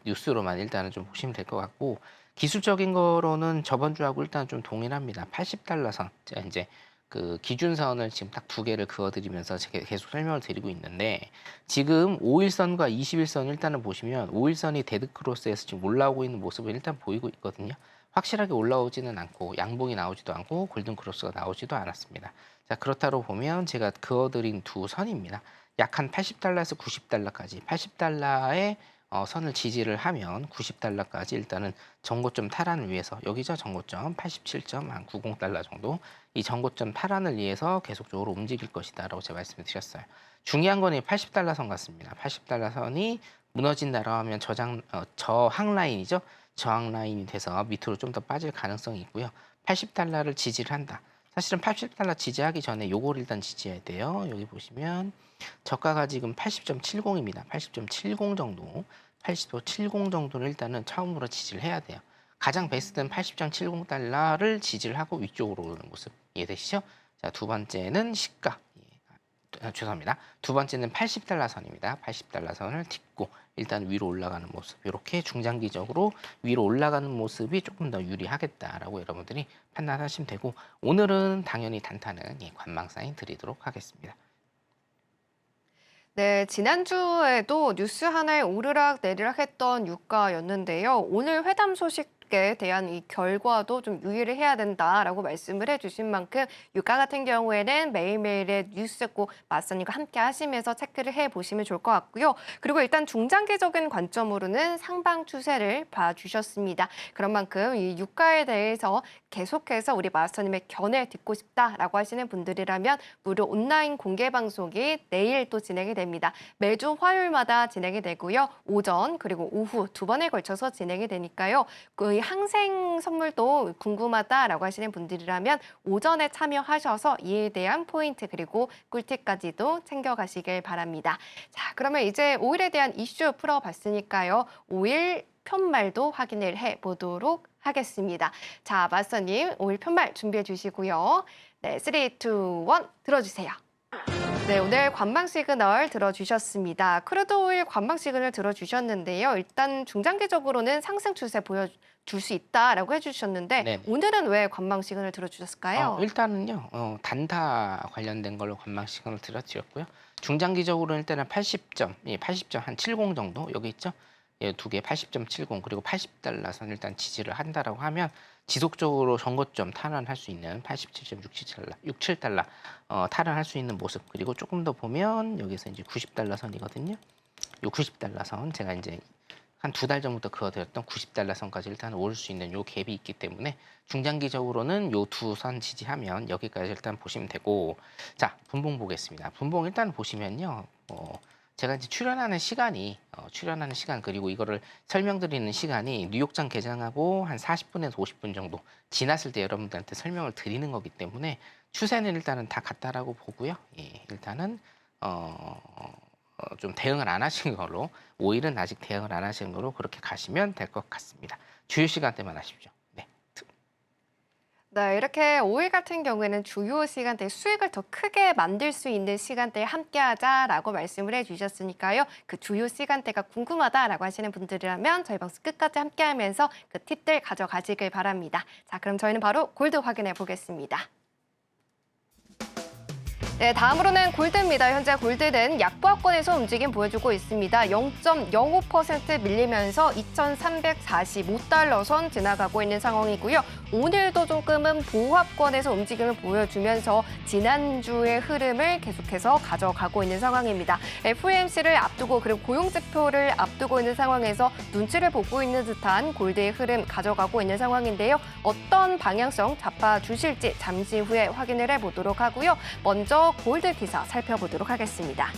뉴스로만 일단은 좀 보시면 될 것 같고 기술적인 거로는 저번 주하고 일단 좀 동일합니다. 80달러 선. 자, 이제 기준선을 지금 딱 두 개를 그어드리면서 제가 계속 설명을 드리고 있는데 지금 5일선과 21선 일단은 보시면 5일선이 데드크로스에서 지금 올라오고 있는 모습을 일단 보이고 있거든요. 확실하게 올라오지는 않고 양봉이 나오지도 않고 골든크로스가 나오지도 않았습니다. 자, 그렇다고 보면 제가 그어드린 두 선입니다. 약 한 80달러에서 90달러까지 80달러의 선을 지지를 하면 90달러까지 일단은 전고점 탈환을 위해서 여기죠. 전고점 87.90달러 정도 이 전고점 탈환을 위해서 계속적으로 움직일 것이다라고 제가 말씀을 드렸어요. 중요한 건 이 80달러 선 같습니다. 80달러 선이 무너진다라고 하면 저항 라인이죠. 저항 라인이 돼서 밑으로 좀 더 빠질 가능성이 있고요. 80달러를 지지를 한다. 사실은 80달러 지지하기 전에 요거를 일단 지지해야 돼요. 여기 보시면 저가가 지금 80.70입니다. 80.70 정도, 80.70 정도를 일단은 처음으로 지지를 해야 돼요. 가장 베스트는 80.70달러를 지지를 하고 위쪽으로 오르는 모습 이해되시죠? 자, 두 번째는 시가. 죄송합니다. 두 번째는 80달러 선입니다. 80달러 선을 딛고 일단 위로 올라가는 모습. 이렇게 중장기적으로 위로 올라가는 모습이 조금 더 유리하겠다라고 여러분들이 판단하시면 되고 오늘은 당연히 단타는 관망 사인 드리도록 하겠습니다. 네, 지난주에도 뉴스 하나에 오르락 내리락 했던 유가였는데요. 오늘 회담 소식에 대한 이 결과도 좀 유의를 해야 된다라고 말씀을 해주신 만큼 유가 같은 경우에는 매일매일의 뉴스 꼭 맞선님과 함께 하시면서 체크를 해보시면 좋을 것 같고요. 그리고 일단 중장기적인 관점으로는 상방 추세를 봐주셨습니다. 그런 만큼 이 유가에 대해서 계속해서 우리 마스터님의 견해 듣고 싶다라고 하시는 분들이라면 무료 온라인 공개 방송이 내일 또 진행이 됩니다. 매주 화요일마다 진행이 되고요. 오전 그리고 오후 두 번에 걸쳐서 진행이 되니까요. 저희 항생 선물도 궁금하다라고 하시는 분들이라면 오전에 참여하셔서 이에 대한 포인트 그리고 꿀팁까지도 챙겨가시길 바랍니다. 자, 그러면 이제 5일에 대한 이슈 풀어봤으니까요. 5일 편말도 확인을 해보도록 하겠습니다. 자, 마스터님 5일 편말 준비해 주시고요. 네, 3, 2, 1 들어주세요. 네, 오늘 관망 시그널 들어주셨습니다. 크루드 오일 관망 시그널 들어주셨는데요. 일단 중장기적으로는 상승 추세 보여줄 수 있다라고 해주셨는데 네네. 오늘은 왜 관망 시그널 들어주셨을까요? 일단은요, 단타 관련된 걸로 관망 시그널 들어드렸고요. 중장기적으로는 일단은 80점, 예, 80점 한 70 정도 여기 있죠. 예, 두 개 80.70 그리고 80달러선 일단 지지를 한다라고 하면 지속적으로 전고점 탈환할 수 있는 87.67달러 탈환할 수 있는 모습 그리고 조금 더 보면 여기서 이제 90달러 선이거든요. 요 90달러 선 제가 이제 한 2달 전부터 그어드렸던 90달러 선까지 일단 올 수 있는 요 갭이 있기 때문에 중장기적으로는 요 두 선 지지하면 여기까지 일단 보시면 되고 자 분봉 보겠습니다. 분봉 일단 보시면요. 제가 이제 출연하는 시간 그리고 이거를 설명드리는 시간이 뉴욕장 개장하고 한 40분에서 50분 정도 지났을 때 여러분들한테 설명을 드리는 거기 때문에 추세는 일단은 다 같다라고 보고요. 예, 일단은 좀 대응을 안 하신 걸로 5일은 아직 대응을 안 하신 걸로 그렇게 가시면 될 것 같습니다. 주요 시간대만 하십시오. 네. 네, 이렇게 5일 같은 경우에는 주요 시간대에 수익을 더 크게 만들 수 있는 시간대에 함께하자라고 말씀을 해주셨으니까요. 그 주요 시간대가 궁금하다라고 하시는 분들이라면 저희 방송 끝까지 함께하면서 그 팁들 가져가시길 바랍니다. 자, 그럼 저희는 바로 골드 확인해 보겠습니다. 네, 다음으로는 골드입니다. 현재 골드는 약보합권에서 움직임 보여주고 있습니다. 0.05% 밀리면서 2,345달러 선 지나가고 있는 상황이고요. 오늘도 조금은 보합권에서 움직임을 보여주면서 지난주의 흐름을 계속해서 가져가고 있는 상황입니다. FOMC를 앞두고 그리고 고용지표를 앞두고 있는 상황에서 눈치를 보고 있는 듯한 골드의 흐름 가져가고 있는 상황인데요. 어떤 방향성 잡아주실지 잠시 후에 확인을 해보도록 하고요. 먼저 골드 기사 살펴보도록 하겠습니다.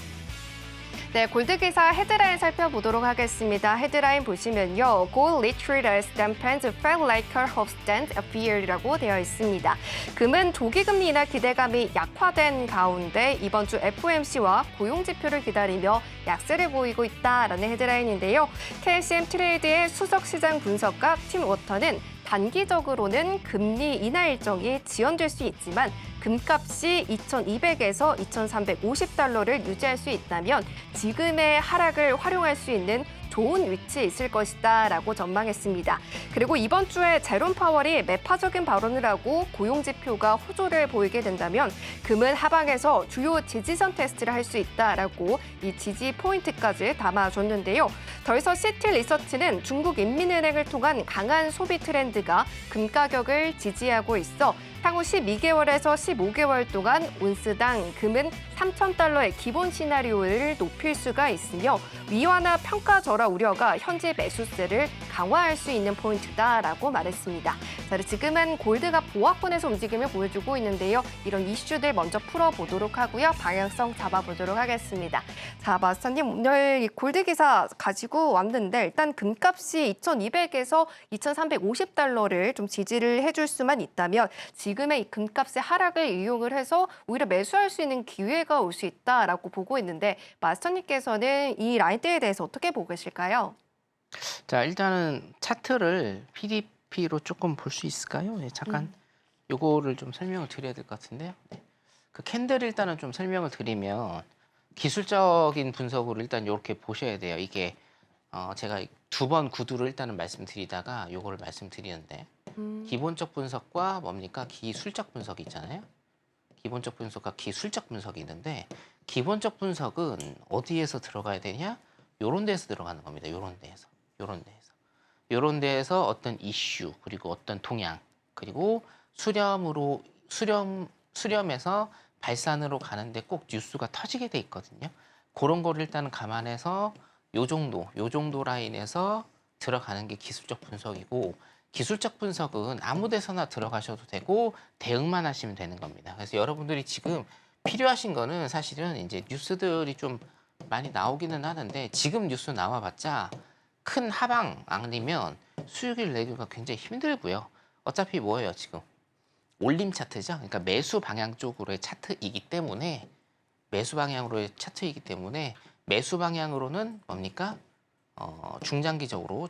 네, 골드 기사 헤드라인 살펴보도록 하겠습니다. 헤드라인 보시면요. Gold retreat as dampened felt like a hope stand appear이라고 되어 있습니다. 금은 조기금리 인하 기대감이 약화된 가운데 이번 주 FOMC와 고용지표를 기다리며 약세를 보이고 있다라는 헤드라인인데요. KCM 트레이드의 수석 시장 분석가 팀 워터는 단기적으로는 금리 인하 일정이 지연될 수 있지만 금값이 2,200에서 2,350달러를 유지할 수 있다면 지금의 하락을 활용할 수 있는 좋은 위치에 있을 것이다라고 전망했습니다. 그리고 이번 주에 제롬 파월이 매파적인 발언을 하고 고용지표가 호조를 보이게 된다면 금은 하방에서 주요 지지선 테스트를 할 수 있다라고 이 지지 포인트까지 담아줬는데요. 더해서 시티 리서치는 중국 인민은행을 통한 강한 소비 트렌드가 금 가격을 지지하고 있어 향후 12개월에서 15개월 동안 온스당 금은 3,000달러의 기본 시나리오를 높일 수가 있으며 위완화 평가 절하 우려가 현지 매수세를 강화할 수 있는 포인트다라고 말했습니다. 자, 지금은 골드가 보합권에서 움직임을 보여주고 있는데요. 이런 이슈들 먼저 풀어보도록 하고요. 방향성 잡아보도록 하겠습니다. 자, 마스터님 오늘 이 골드 기사 가지고 왔는데 일단 금값이 2,200에서 2,350달러를 좀 지지를 해줄 수만 있다면 지금의 이 금값의 하락을 이용을 해서 오히려 매수할 수 있는 기회가 올 수 있다라고 보고 있는데 마스터님께서는 이 라인대에 대해서 어떻게 보고 계실까요? 자, 일단은 차트를 PDP로 조금 볼 수 있을까요? 네, 잠깐 요거를 좀 설명을 드려야 될 것 같은데요. 네. 그 캔들 일단은 좀 설명을 드리면 기술적인 분석으로 일단 이렇게 보셔야 돼요. 이게 제가 2번 구두를 일단은 말씀드리다가 요거를 말씀드리는데 기본적 분석과 뭡니까? 기술적 분석이 있잖아요. 기본적 분석과 기술적 분석이 있는데 기본적 분석은 어디에서 들어가야 되냐? 요런 데에서 들어가는 겁니다. 요런 데에서 어떤 이슈 그리고 어떤 동향 그리고 수렴에서 발산으로 가는데 꼭 뉴스가 터지게 돼 있거든요. 그런 거를 일단은 감안해서 요 정도 라인에서 들어가는 게 기술적 분석이고 기술적 분석은 아무 데서나 들어가셔도 되고 대응만 하시면 되는 겁니다. 그래서 여러분들이 지금 필요하신 거는 사실은 이제 뉴스들이 좀 많이 나오기는 하는데 지금 뉴스 나와봤자 큰 하방 아니면 수익을 내기가 굉장히 힘들고요. 어차피 뭐예요, 지금? 올림 차트죠. 그러니까 매수 방향 쪽으로의 차트이기 때문에 매수 방향으로는 뭡니까? 중장기적으로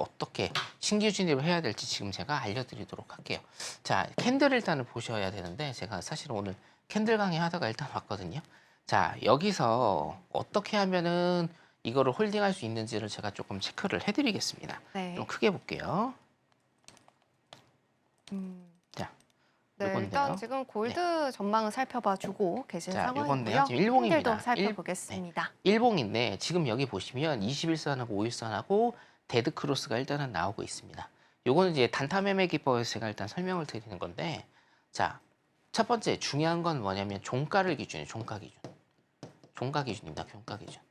어떻게 신규 진입을 해야 될지 지금 제가 알려드리도록 할게요. 자, 캔들 일단은 보셔야 되는데 제가 사실은 오늘 캔들 강의 하다가 일단 왔거든요. 자, 여기서 어떻게 하면은 이거를 홀딩할 수 있는지를 제가 조금 체크를 해드리겠습니다. 네. 좀 크게 볼게요. 자, 네, 요건데요. 일단 지금 골드 전망을 살펴봐주고 계신 자, 상황이고요. 요건데요. 지금 일봉입니다. 캔들도 살펴보겠습니다. 일봉인데 지금 여기 보시면 21선하고 5일선하고 데드 크로스가 일단은 나오고 있습니다. 요거는 이제 단타 매매 기법에서 제가 일단 설명을 드리는 건데, 자, 첫 번째 중요한 건 뭐냐면 종가를 기준이에요. 종가 기준입니다. 종가 기준.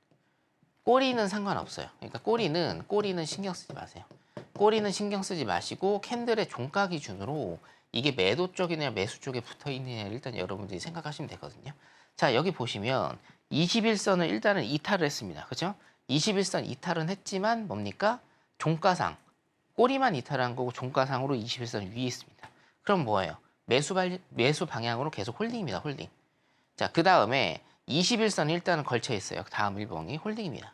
꼬리는 상관없어요. 그러니까 꼬리는 신경 쓰지 마세요. 꼬리는 신경 쓰지 마시고 캔들의 종가 기준으로 이게 매도 쪽이냐 매수 쪽에 붙어 있느냐를 일단 여러분들이 생각하시면 되거든요. 자, 여기 보시면 21선을 일단은 이탈을 했습니다. 그죠? 21선 이탈은 했지만 뭡니까? 종가상 꼬리만 이탈한 거고 종가상으로 21선 위에 있습니다. 그럼 뭐예요? 매수 방향으로 계속 홀딩입니다. 홀딩. 자, 그 다음에 21선 일단은 걸쳐 있어요. 다음 일봉이 홀딩입니다.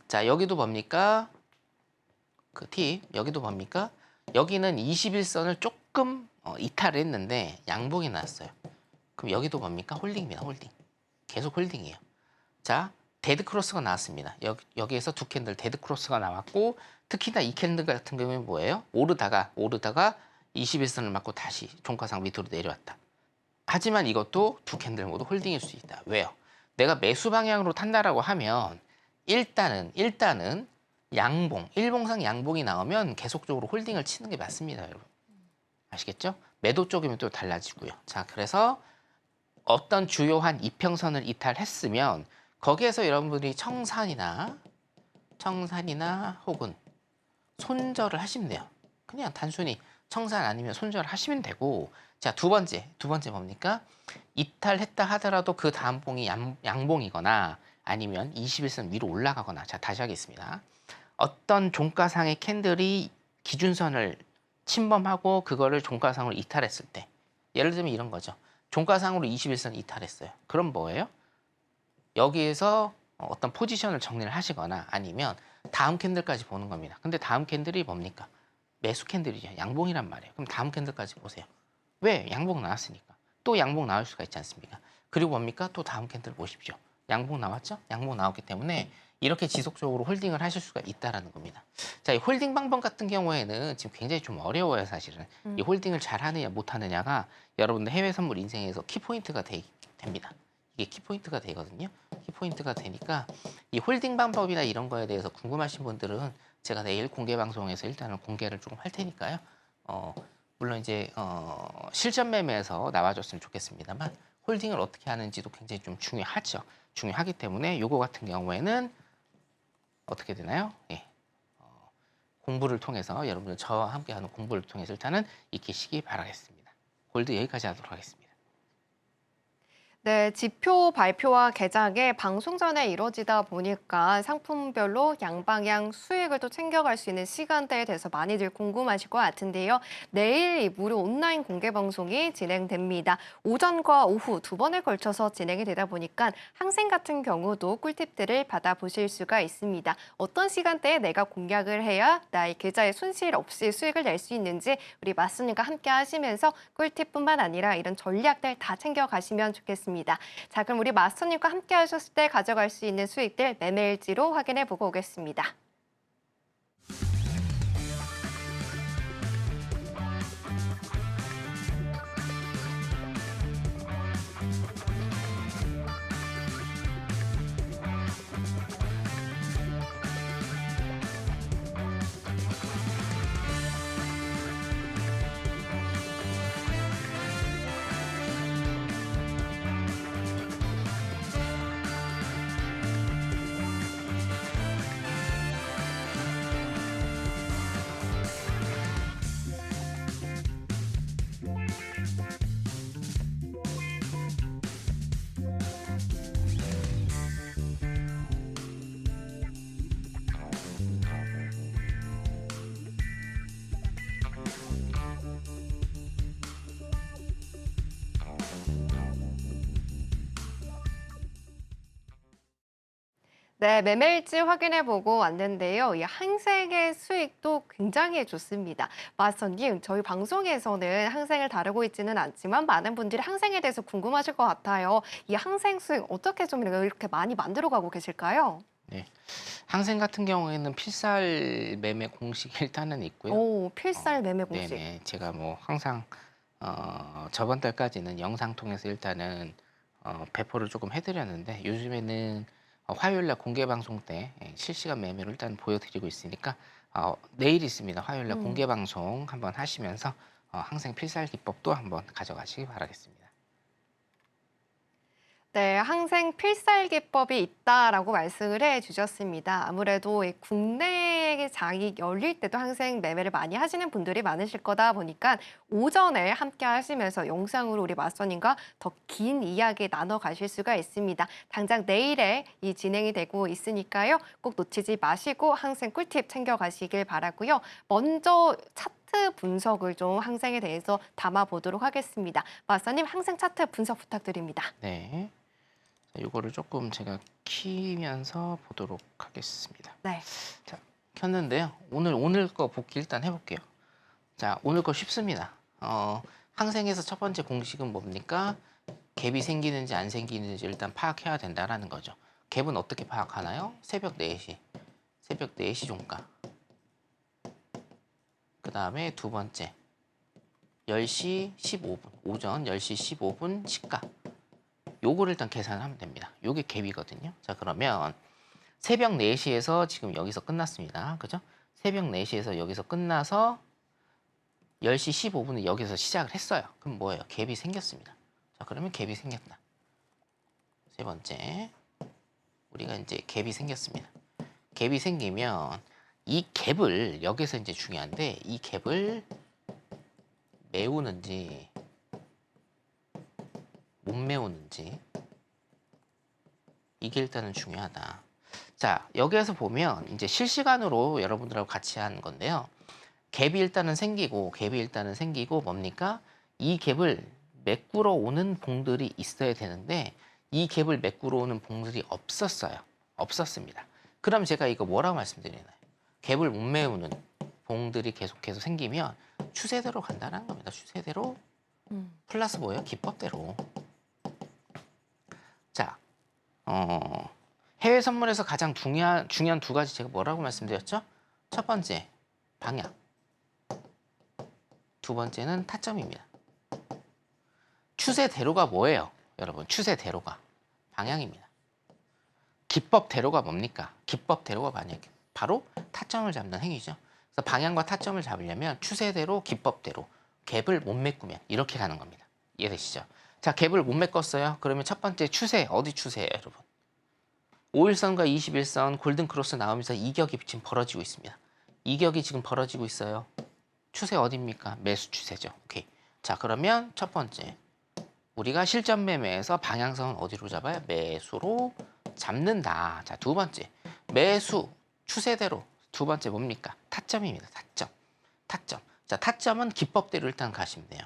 자, 여기도 뭡니까? 그 팁, 여기도 뭡니까? 여기는 21선을 조금 이탈을 했는데 양봉이 났어요. 그럼 여기도 뭡니까? 홀딩입니다. 홀딩. 계속 홀딩이에요. 자, 데드 크로스가 나왔습니다. 여기에서 두 캔들 데드 크로스가 나왔고, 특히나 이 캔들 같은 경우는 뭐예요? 오르다가 21선을 맞고 다시 종가상 밑으로 내려왔다. 하지만 이것도 두 캔들 모두 홀딩일 수 있다. 왜요? 내가 매수 방향으로 탄다라고 하면 일단은 양봉, 일봉상 양봉이 나오면 계속적으로 홀딩을 치는 게 맞습니다, 여러분. 아시겠죠? 매도 쪽이면 또 달라지고요. 자, 그래서 어떤 주요한 이평선을 이탈했으면 거기에서 여러분들이 청산이나 혹은 손절을 하시면 돼요. 그냥 단순히 청산 아니면 손절을 하시면 되고, 자, 두 번째 뭡니까? 이탈했다 하더라도 그 다음 봉이 양봉이거나 아니면 21선 위로 올라가거나, 자, 다시 하겠습니다. 어떤 종가상의 캔들이 기준선을 침범하고 그거를 종가상으로 이탈했을 때, 예를 들면 이런 거죠. 종가상으로 21선 이탈했어요. 그럼 뭐예요? 여기에서 어떤 포지션을 정리를 하시거나 아니면 다음 캔들까지 보는 겁니다. 근데 다음 캔들이 뭡니까? 매수 캔들이죠. 양봉이란 말이에요. 그럼 다음 캔들까지 보세요. 왜? 양봉 나왔으니까. 또 양봉 나올 수가 있지 않습니까? 그리고 뭡니까? 또 다음 캔들 보십시오. 양봉 나왔죠? 양봉 나왔기 때문에 이렇게 지속적으로 홀딩을 하실 수가 있다라는 겁니다. 자, 이 홀딩 방법 같은 경우에는 지금 굉장히 좀 어려워요, 사실은. 이 홀딩을 잘하느냐 못하느냐가 여러분들 해외 선물 인생에서 키포인트가 됩니다. 이게 키포인트가 되거든요. 키포인트가 되니까 이 홀딩 방법이나 이런 거에 대해서 궁금하신 분들은 제가 내일 공개 방송에서 일단은 공개를 조금 할 테니까요. 물론 이제 실전 매매에서 나와줬으면 좋겠습니다만 홀딩을 어떻게 하는지도 굉장히 좀 중요하죠. 중요하기 때문에 요거 같은 경우에는 어떻게 되나요? 예. 공부를 통해서 여러분들 저와 함께하는 공부를 통해서 일단은 익히시기 바라겠습니다. 골드 여기까지 하도록 하겠습니다. 네, 지표 발표와 개장에 방송 전에 이루어지다 보니까 상품별로 양방향 수익을 또 챙겨갈 수 있는 시간대에 대해서 많이들 궁금하실 것 같은데요. 내일 이 무료 온라인 공개 방송이 진행됩니다. 오전과 오후 두 번에 걸쳐서 진행이 되다 보니까 항생 같은 경우도 꿀팁들을 받아보실 수가 있습니다. 어떤 시간대에 내가 공략을 해야 나의 계좌에 손실 없이 수익을 낼 수 있는지 우리 마스님과 함께 하시면서 꿀팁뿐만 아니라 이런 전략들 다 챙겨가시면 좋겠습니다. 자, 그럼 우리 마스터님과 함께 하셨을 때 가져갈 수 있는 수익들 매매일지로 확인해 보고 오겠습니다. 네, 매매일지 확인해보고 왔는데요. 이 항생의 수익도 굉장히 좋습니다. 마스터님, 저희 방송에서는 항생을 다루고 있지는 않지만 많은 분들이 항생에 대해서 궁금하실 것 같아요. 이 항생 수익 어떻게 좀 이렇게 많이 만들어가고 계실까요? 네. 항생 같은 경우에는 필살 매매 공식 일단은 있고요. 오, 필살 매매 공식. 네네. 제가 뭐 항상 저번 달까지는 영상 통해서 일단은 배포를 조금 해드렸는데 요즘에는 화요일날 공개 방송 때 실시간 매매를 일단 보여드리고 있으니까 내일 있습니다. 화요일날 공개 방송 한번 하시면서 항생 필살 기법도 한번 가져가시기 바라겠습니다. 네, 항생 필살 기법이 있다라고 말씀을 해주셨습니다. 아무래도 이 국내 장이 열릴 때도 항생 매매를 많이 하시는 분들이 많으실 거다 보니까 오전에 함께 하시면서 영상으로 우리 마스터님과 더 긴 이야기 나눠 가실 수가 있습니다. 당장 내일에 이 진행이 되고 있으니까요. 꼭 놓치지 마시고 항생 꿀팁 챙겨 가시길 바라고요. 먼저 차트 분석을 좀 항생에 대해서 담아 보도록 하겠습니다. 마스터님, 항생 차트 분석 부탁드립니다. 네. 이거를 조금 제가 키면서 보도록 하겠습니다. 네. 자, 켰는데요. 오늘 거 복귀 일단 해볼게요. 자, 오늘 거 쉽습니다. 항생에서 첫 번째 공식은 뭡니까? 갭이 생기는지 안 생기는지 일단 파악해야 된다라는 거죠. 갭은 어떻게 파악하나요? 새벽 4시. 새벽 4시 종가. 그 다음에 두 번째. 10시 15분. 오전 10시 15분 시가. 요거를 일단 계산하면 됩니다. 요게 갭이거든요. 자, 그러면 새벽 4시에서 지금 여기서 끝났습니다. 그죠? 새벽 4시에서 여기서 끝나서 10시 15분에 여기서 시작을 했어요. 그럼 뭐예요? 갭이 생겼습니다. 자, 그러면 갭이 생겼다. 세 번째. 우리가 이제 갭이 생겼습니다. 갭이 생기면 이 갭을 여기서 이제 중요한데 이 갭을 메우는지 못 메우는지 이게 일단은 중요하다. 자, 여기에서 보면 이제 실시간으로 여러분들하고 같이 하는 건데요. 갭이 일단은 생기고 뭡니까? 이 갭을 메꾸러 오는 봉들이 있어야 되는데 이 갭을 메꾸러 오는 봉들이 없었습니다. 그럼 제가 이거 뭐라고 말씀드리나요? 갭을 못 메우는 봉들이 계속해서 생기면 추세대로 간다는 겁니다. 추세대로 플러스 뭐예요? 기법대로. 자, 해외 선물에서 가장 중요한 두 가지 제가 뭐라고 말씀드렸죠? 첫 번째, 방향. 두 번째는 타점입니다. 추세대로가 뭐예요? 여러분, 추세대로가 방향입니다. 기법대로가 뭡니까? 기법대로가 바로 타점을 잡는 행위죠. 그래서 방향과 타점을 잡으려면 추세대로, 기법대로, 갭을 못 메꾸면 이렇게 가는 겁니다. 이해되시죠? 자, 갭을 못 메꿨어요. 그러면 첫 번째 추세, 어디 추세예요, 여러분? 5일선과 21선 골든 크로스 나오면서 이격이 지금 벌어지고 있습니다. 이격이 지금 벌어지고 있어요. 추세 어디입니까? 매수 추세죠. 오케이. 자, 그러면 첫 번째. 우리가 실전 매매에서 방향성은 어디로 잡아요? 매수로 잡는다. 자, 두 번째. 매수 추세대로. 두 번째 뭡니까? 타점입니다. 타점. 자, 타점은 기법대로 일단 가시면 돼요.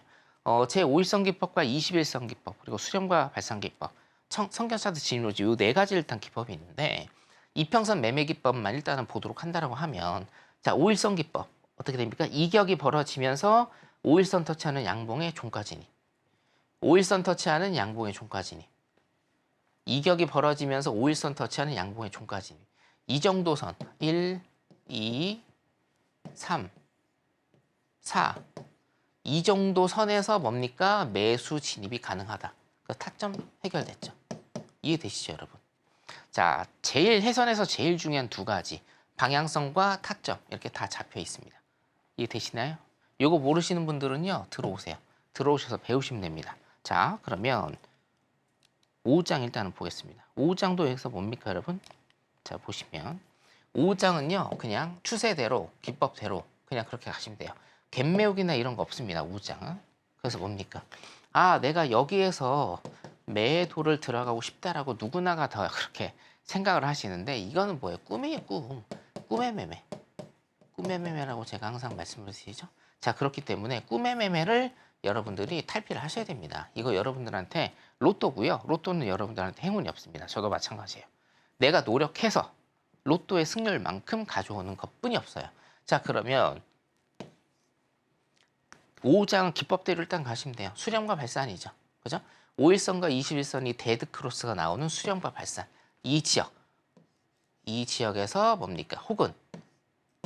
제 5일선 기법과 21선 기법, 그리고 수렴과 발상 기법, 성견차트 진로지 요 네 가지 일단 기법이 있는데 이평선 매매 기법만 일단은 보도록 한다라고 하면 자, 5일선 기법 어떻게 됩니까? 이격이 벌어지면서 5일선 터치하는 양봉의 종가 진입. 5일선 터치하는 양봉의 종가 진입. 이격이 벌어지면서 5일선 터치하는 양봉의 종가 진입. 이 정도 선 1, 2, 3, 4 이 정도 선에서 뭡니까? 매수 진입이 가능하다. 그 타점 해결됐죠. 이해되시죠, 여러분? 자, 해선에서 제일 중요한 두 가지. 방향성과 타점 이렇게 다 잡혀 있습니다. 이해되시나요? 요거 모르시는 분들은요. 들어오세요. 들어오셔서 배우시면 됩니다. 자, 그러면 5장 일단은 보겠습니다. 5장도 여기서 뭡니까, 여러분? 자, 보시면 5장은요. 그냥 추세대로, 기법대로 그냥 그렇게 가시면 돼요. 갭 메우기나 이런 거 없습니다. 5장은. 그래서 뭡니까? 아, 내가 여기에서 매도를 들어가고 싶다라고 누구나가 다 그렇게 생각을 하시는데 이거는 뭐예요? 꿈이에요, 꿈. 꿈의 매매. 꿈의 매매라고 제가 항상 말씀을 드리죠. 자, 그렇기 때문에 꿈의 매매를 여러분들이 탈피를 하셔야 됩니다. 이거 여러분들한테 로또고요. 로또는 여러분들한테 행운이 없습니다. 저도 마찬가지예요. 내가 노력해서 로또의 승률만큼 가져오는 것뿐이 없어요. 자, 그러면 5장 기법대로 일단 가시면 돼요. 수렴과 발산이죠. 그죠? 5일선과 21선이 데드 크로스가 나오는 수렴과 발산. 이 지역에서 뭡니까? 혹은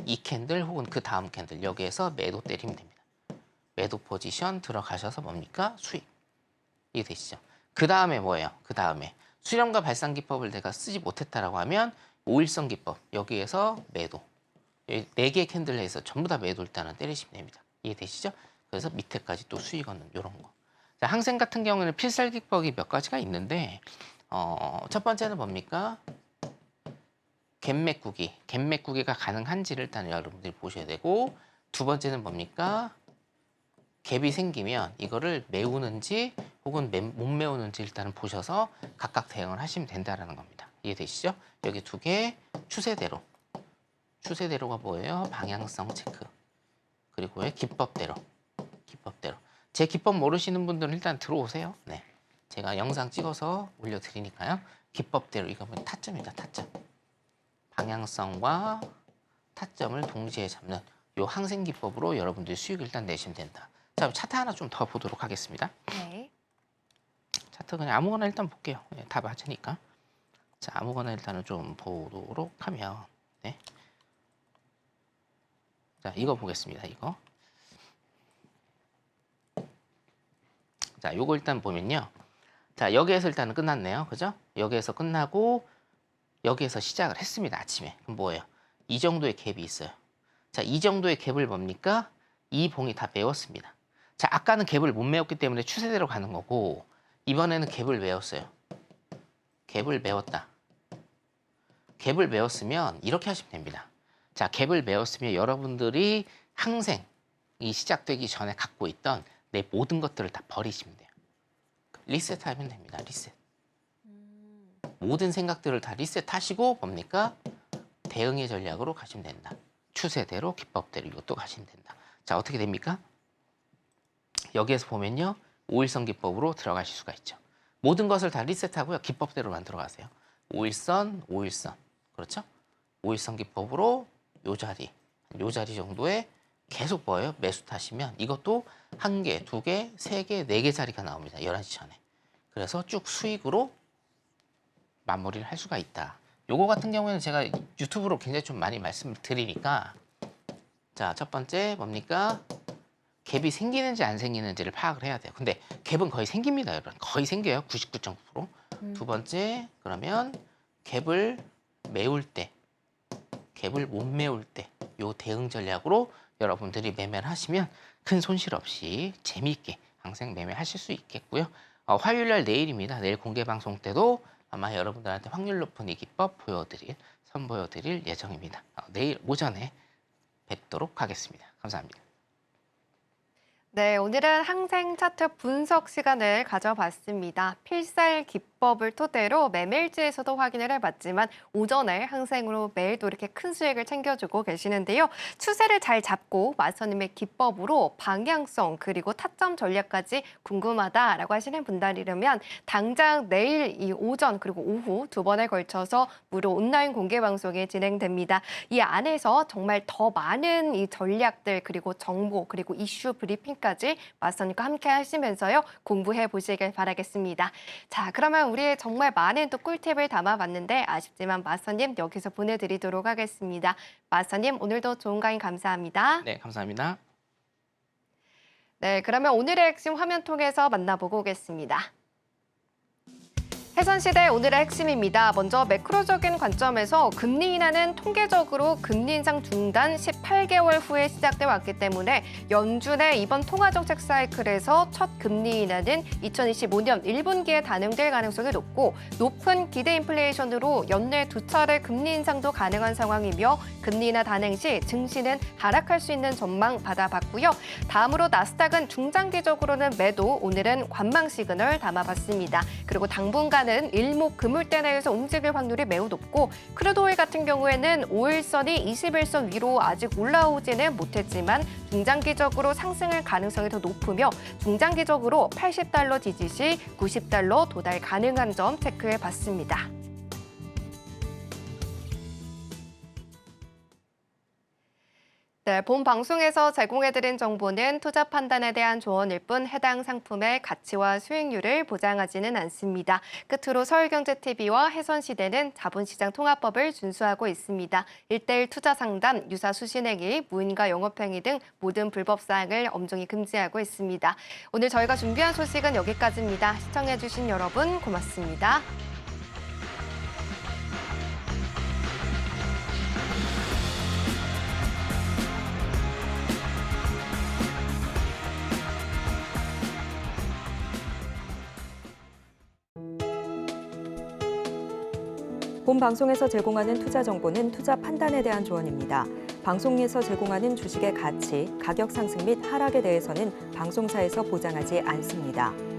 이 캔들 혹은 그 다음 캔들 여기에서 매도 때리면 됩니다. 매도 포지션 들어가셔서 뭡니까? 수익. 이게 되시죠? 그 다음에 뭐예요? 그 다음에 수렴과 발산 기법을 내가 쓰지 못했다라고 하면 5일선 기법 여기에서 매도. 4개의 캔들 내에서 전부 다 매도 일단은 때리시면 됩니다. 이해되시죠? 그래서 밑에까지 또 수익 얻는 이런 거. 자, 항생 같은 경우에는 필살 기법이 몇 가지가 있는데 첫 번째는 뭡니까? 갭매꾸기가 가능한지를 일단 여러분들이 보셔야 되고, 두 번째는 뭡니까? 갭이 생기면 이거를 메우는지 혹은 못 메우는지 일단은 보셔서 각각 대응을 하시면 된다라는 겁니다. 이해되시죠? 여기 2개 추세대로가 뭐예요? 방향성 체크. 그리고 기법대로. 제 기법 모르시는 분들은 일단 들어오세요. 네, 제가 영상 찍어서 올려드리니까요. 기법대로 이거 보면 타점입니다. 타점. 방향성과 타점을 동시에 잡는 요 항생 기법으로 여러분들이 수익을 일단 내시면 된다. 자, 차트 하나 좀 더 보도록 하겠습니다. 네. 차트 그냥 아무거나 일단 볼게요. 네, 다 맞으니까. 자, 아무거나 일단은 좀 보도록 하면, 네. 자, 이거 보겠습니다. 이거. 자, 요거 일단 보면요. 자, 여기에서 일단은 끝났네요. 그죠? 여기에서 끝나고 여기에서 시작을 했습니다. 아침에. 그럼 뭐예요? 이 정도의 갭이 있어요. 자, 이 정도의 갭을 뭡니까? 이 봉이 다 메웠습니다. 자, 아까는 갭을 못 메웠기 때문에 추세대로 가는 거고, 이번에는 갭을 메웠어요. 갭을 메웠다. 갭을 메웠으면 이렇게 하시면 됩니다. 자, 갭을 메웠으면 여러분들이 항생이 시작되기 전에 갖고 있던 내 모든 것들을 다 버리시면 돼요. 리셋하면 됩니다. 리셋. 모든 생각들을 다 리셋하시고 뭡니까? 대응의 전략으로 가시면 된다. 추세대로, 기법대로 이것도 가시면 된다. 자, 어떻게 됩니까? 여기에서 보면요. 5일선 기법으로 들어가실 수가 있죠. 모든 것을 다 리셋하고요. 기법대로 만들어 가세요. 5일선. 그렇죠? 5일선 기법으로 요 자리 정도에 계속 뭐예요? 매수 타시면 이것도 1개, 2개, 3개, 4개 자리가 나옵니다. 11시 전에. 그래서 쭉 수익으로 마무리를 할 수가 있다. 요거 같은 경우에는 제가 유튜브로 굉장히 좀 많이 말씀을 드리니까, 자, 첫 번째 뭡니까? 갭이 생기는지 안 생기는지를 파악을 해야 돼요. 근데 갭은 거의 생깁니다, 여러분. 거의 생겨요. 99.9%. 두 번째, 그러면 갭을 메울 때, 갭을 못 메울 때, 요 대응 전략으로 여러분들이 매매를 하시면 큰 손실 없이 재미있게 항상 매매하실 수 있겠고요. 화요일 날 내일입니다. 내일 공개 방송 때도 아마 여러분들한테 확률 높은 이 기법 선보여드릴 예정입니다. 내일 오전에 뵙도록 하겠습니다. 감사합니다. 네, 오늘은 항생 차트 분석 시간을 가져봤습니다. 필살 기법을 토대로 매매일지에서도 확인을 해봤지만 오전에 항생으로 매일도 이렇게 큰 수익을 챙겨주고 계시는데요. 추세를 잘 잡고 마선님의 기법으로 방향성 그리고 타점 전략까지 궁금하다라고 하시는 분들이라면 당장 내일 이 오전 그리고 오후 2번에 걸쳐서 무료 온라인 공개 방송이 진행됩니다. 이 안에서 정말 더 많은 이 전략들 그리고 정보 그리고 이슈 브리핑 까지 마선님과 함께 하시면서요. 공부해 보시길 바라겠습니다. 자, 그러면 우리 정말 많은 또 꿀팁을 담아봤는데 아쉽지만 마선님 여기서 보내드리도록 하겠습니다. 마선님 오늘도 좋은 강의 감사합니다. 네, 감사합니다. 네, 그러면 오늘의 핵심 화면 통해서 만나보고 오겠습니다. 해선시대 오늘의 핵심입니다. 먼저 매크로적인 관점에서 금리 인하는 통계적으로 금리 인상 중단 18개월 후에 시작돼 왔기 때문에 연준의 이번 통화정책 사이클에서 첫 금리 인하는 2025년 1분기에 단행될 가능성이 높고 높은 기대 인플레이션으로 연내 2차례 금리 인상도 가능한 상황이며 금리 인하 단행 시 증시는 하락할 수 있는 전망 받아봤고요. 다음으로 나스닥은 중장기적으로는 매도, 오늘은 관망 시그널 담아봤습니다. 그리고 당분간은 일목 그물대 내에서 움직일 확률이 매우 높고 크루드오일 같은 경우에는 5일선이 21선 위로 아직 올라오지는 못했지만 중장기적으로 상승할 가능성이 더 높으며 중장기적으로 $80 지지 시 $90 도달 가능한 점 체크해봤습니다. 네, 본 방송에서 제공해드린 정보는 투자 판단에 대한 조언일 뿐 해당 상품의 가치와 수익률을 보장하지는 않습니다. 끝으로 서울경제TV와 해선시대는 자본시장 통합법을 준수하고 있습니다. 1:1 투자 상담, 유사 수신행위, 무인가 영업행위 등 모든 불법 사항을 엄중히 금지하고 있습니다. 오늘 저희가 준비한 소식은 여기까지입니다. 시청해주신 여러분 고맙습니다. 본 방송에서 제공하는 투자 정보는 투자 판단에 대한 조언입니다. 방송에서 제공하는 주식의 가치, 가격 상승 및 하락에 대해서는 방송사에서 보장하지 않습니다.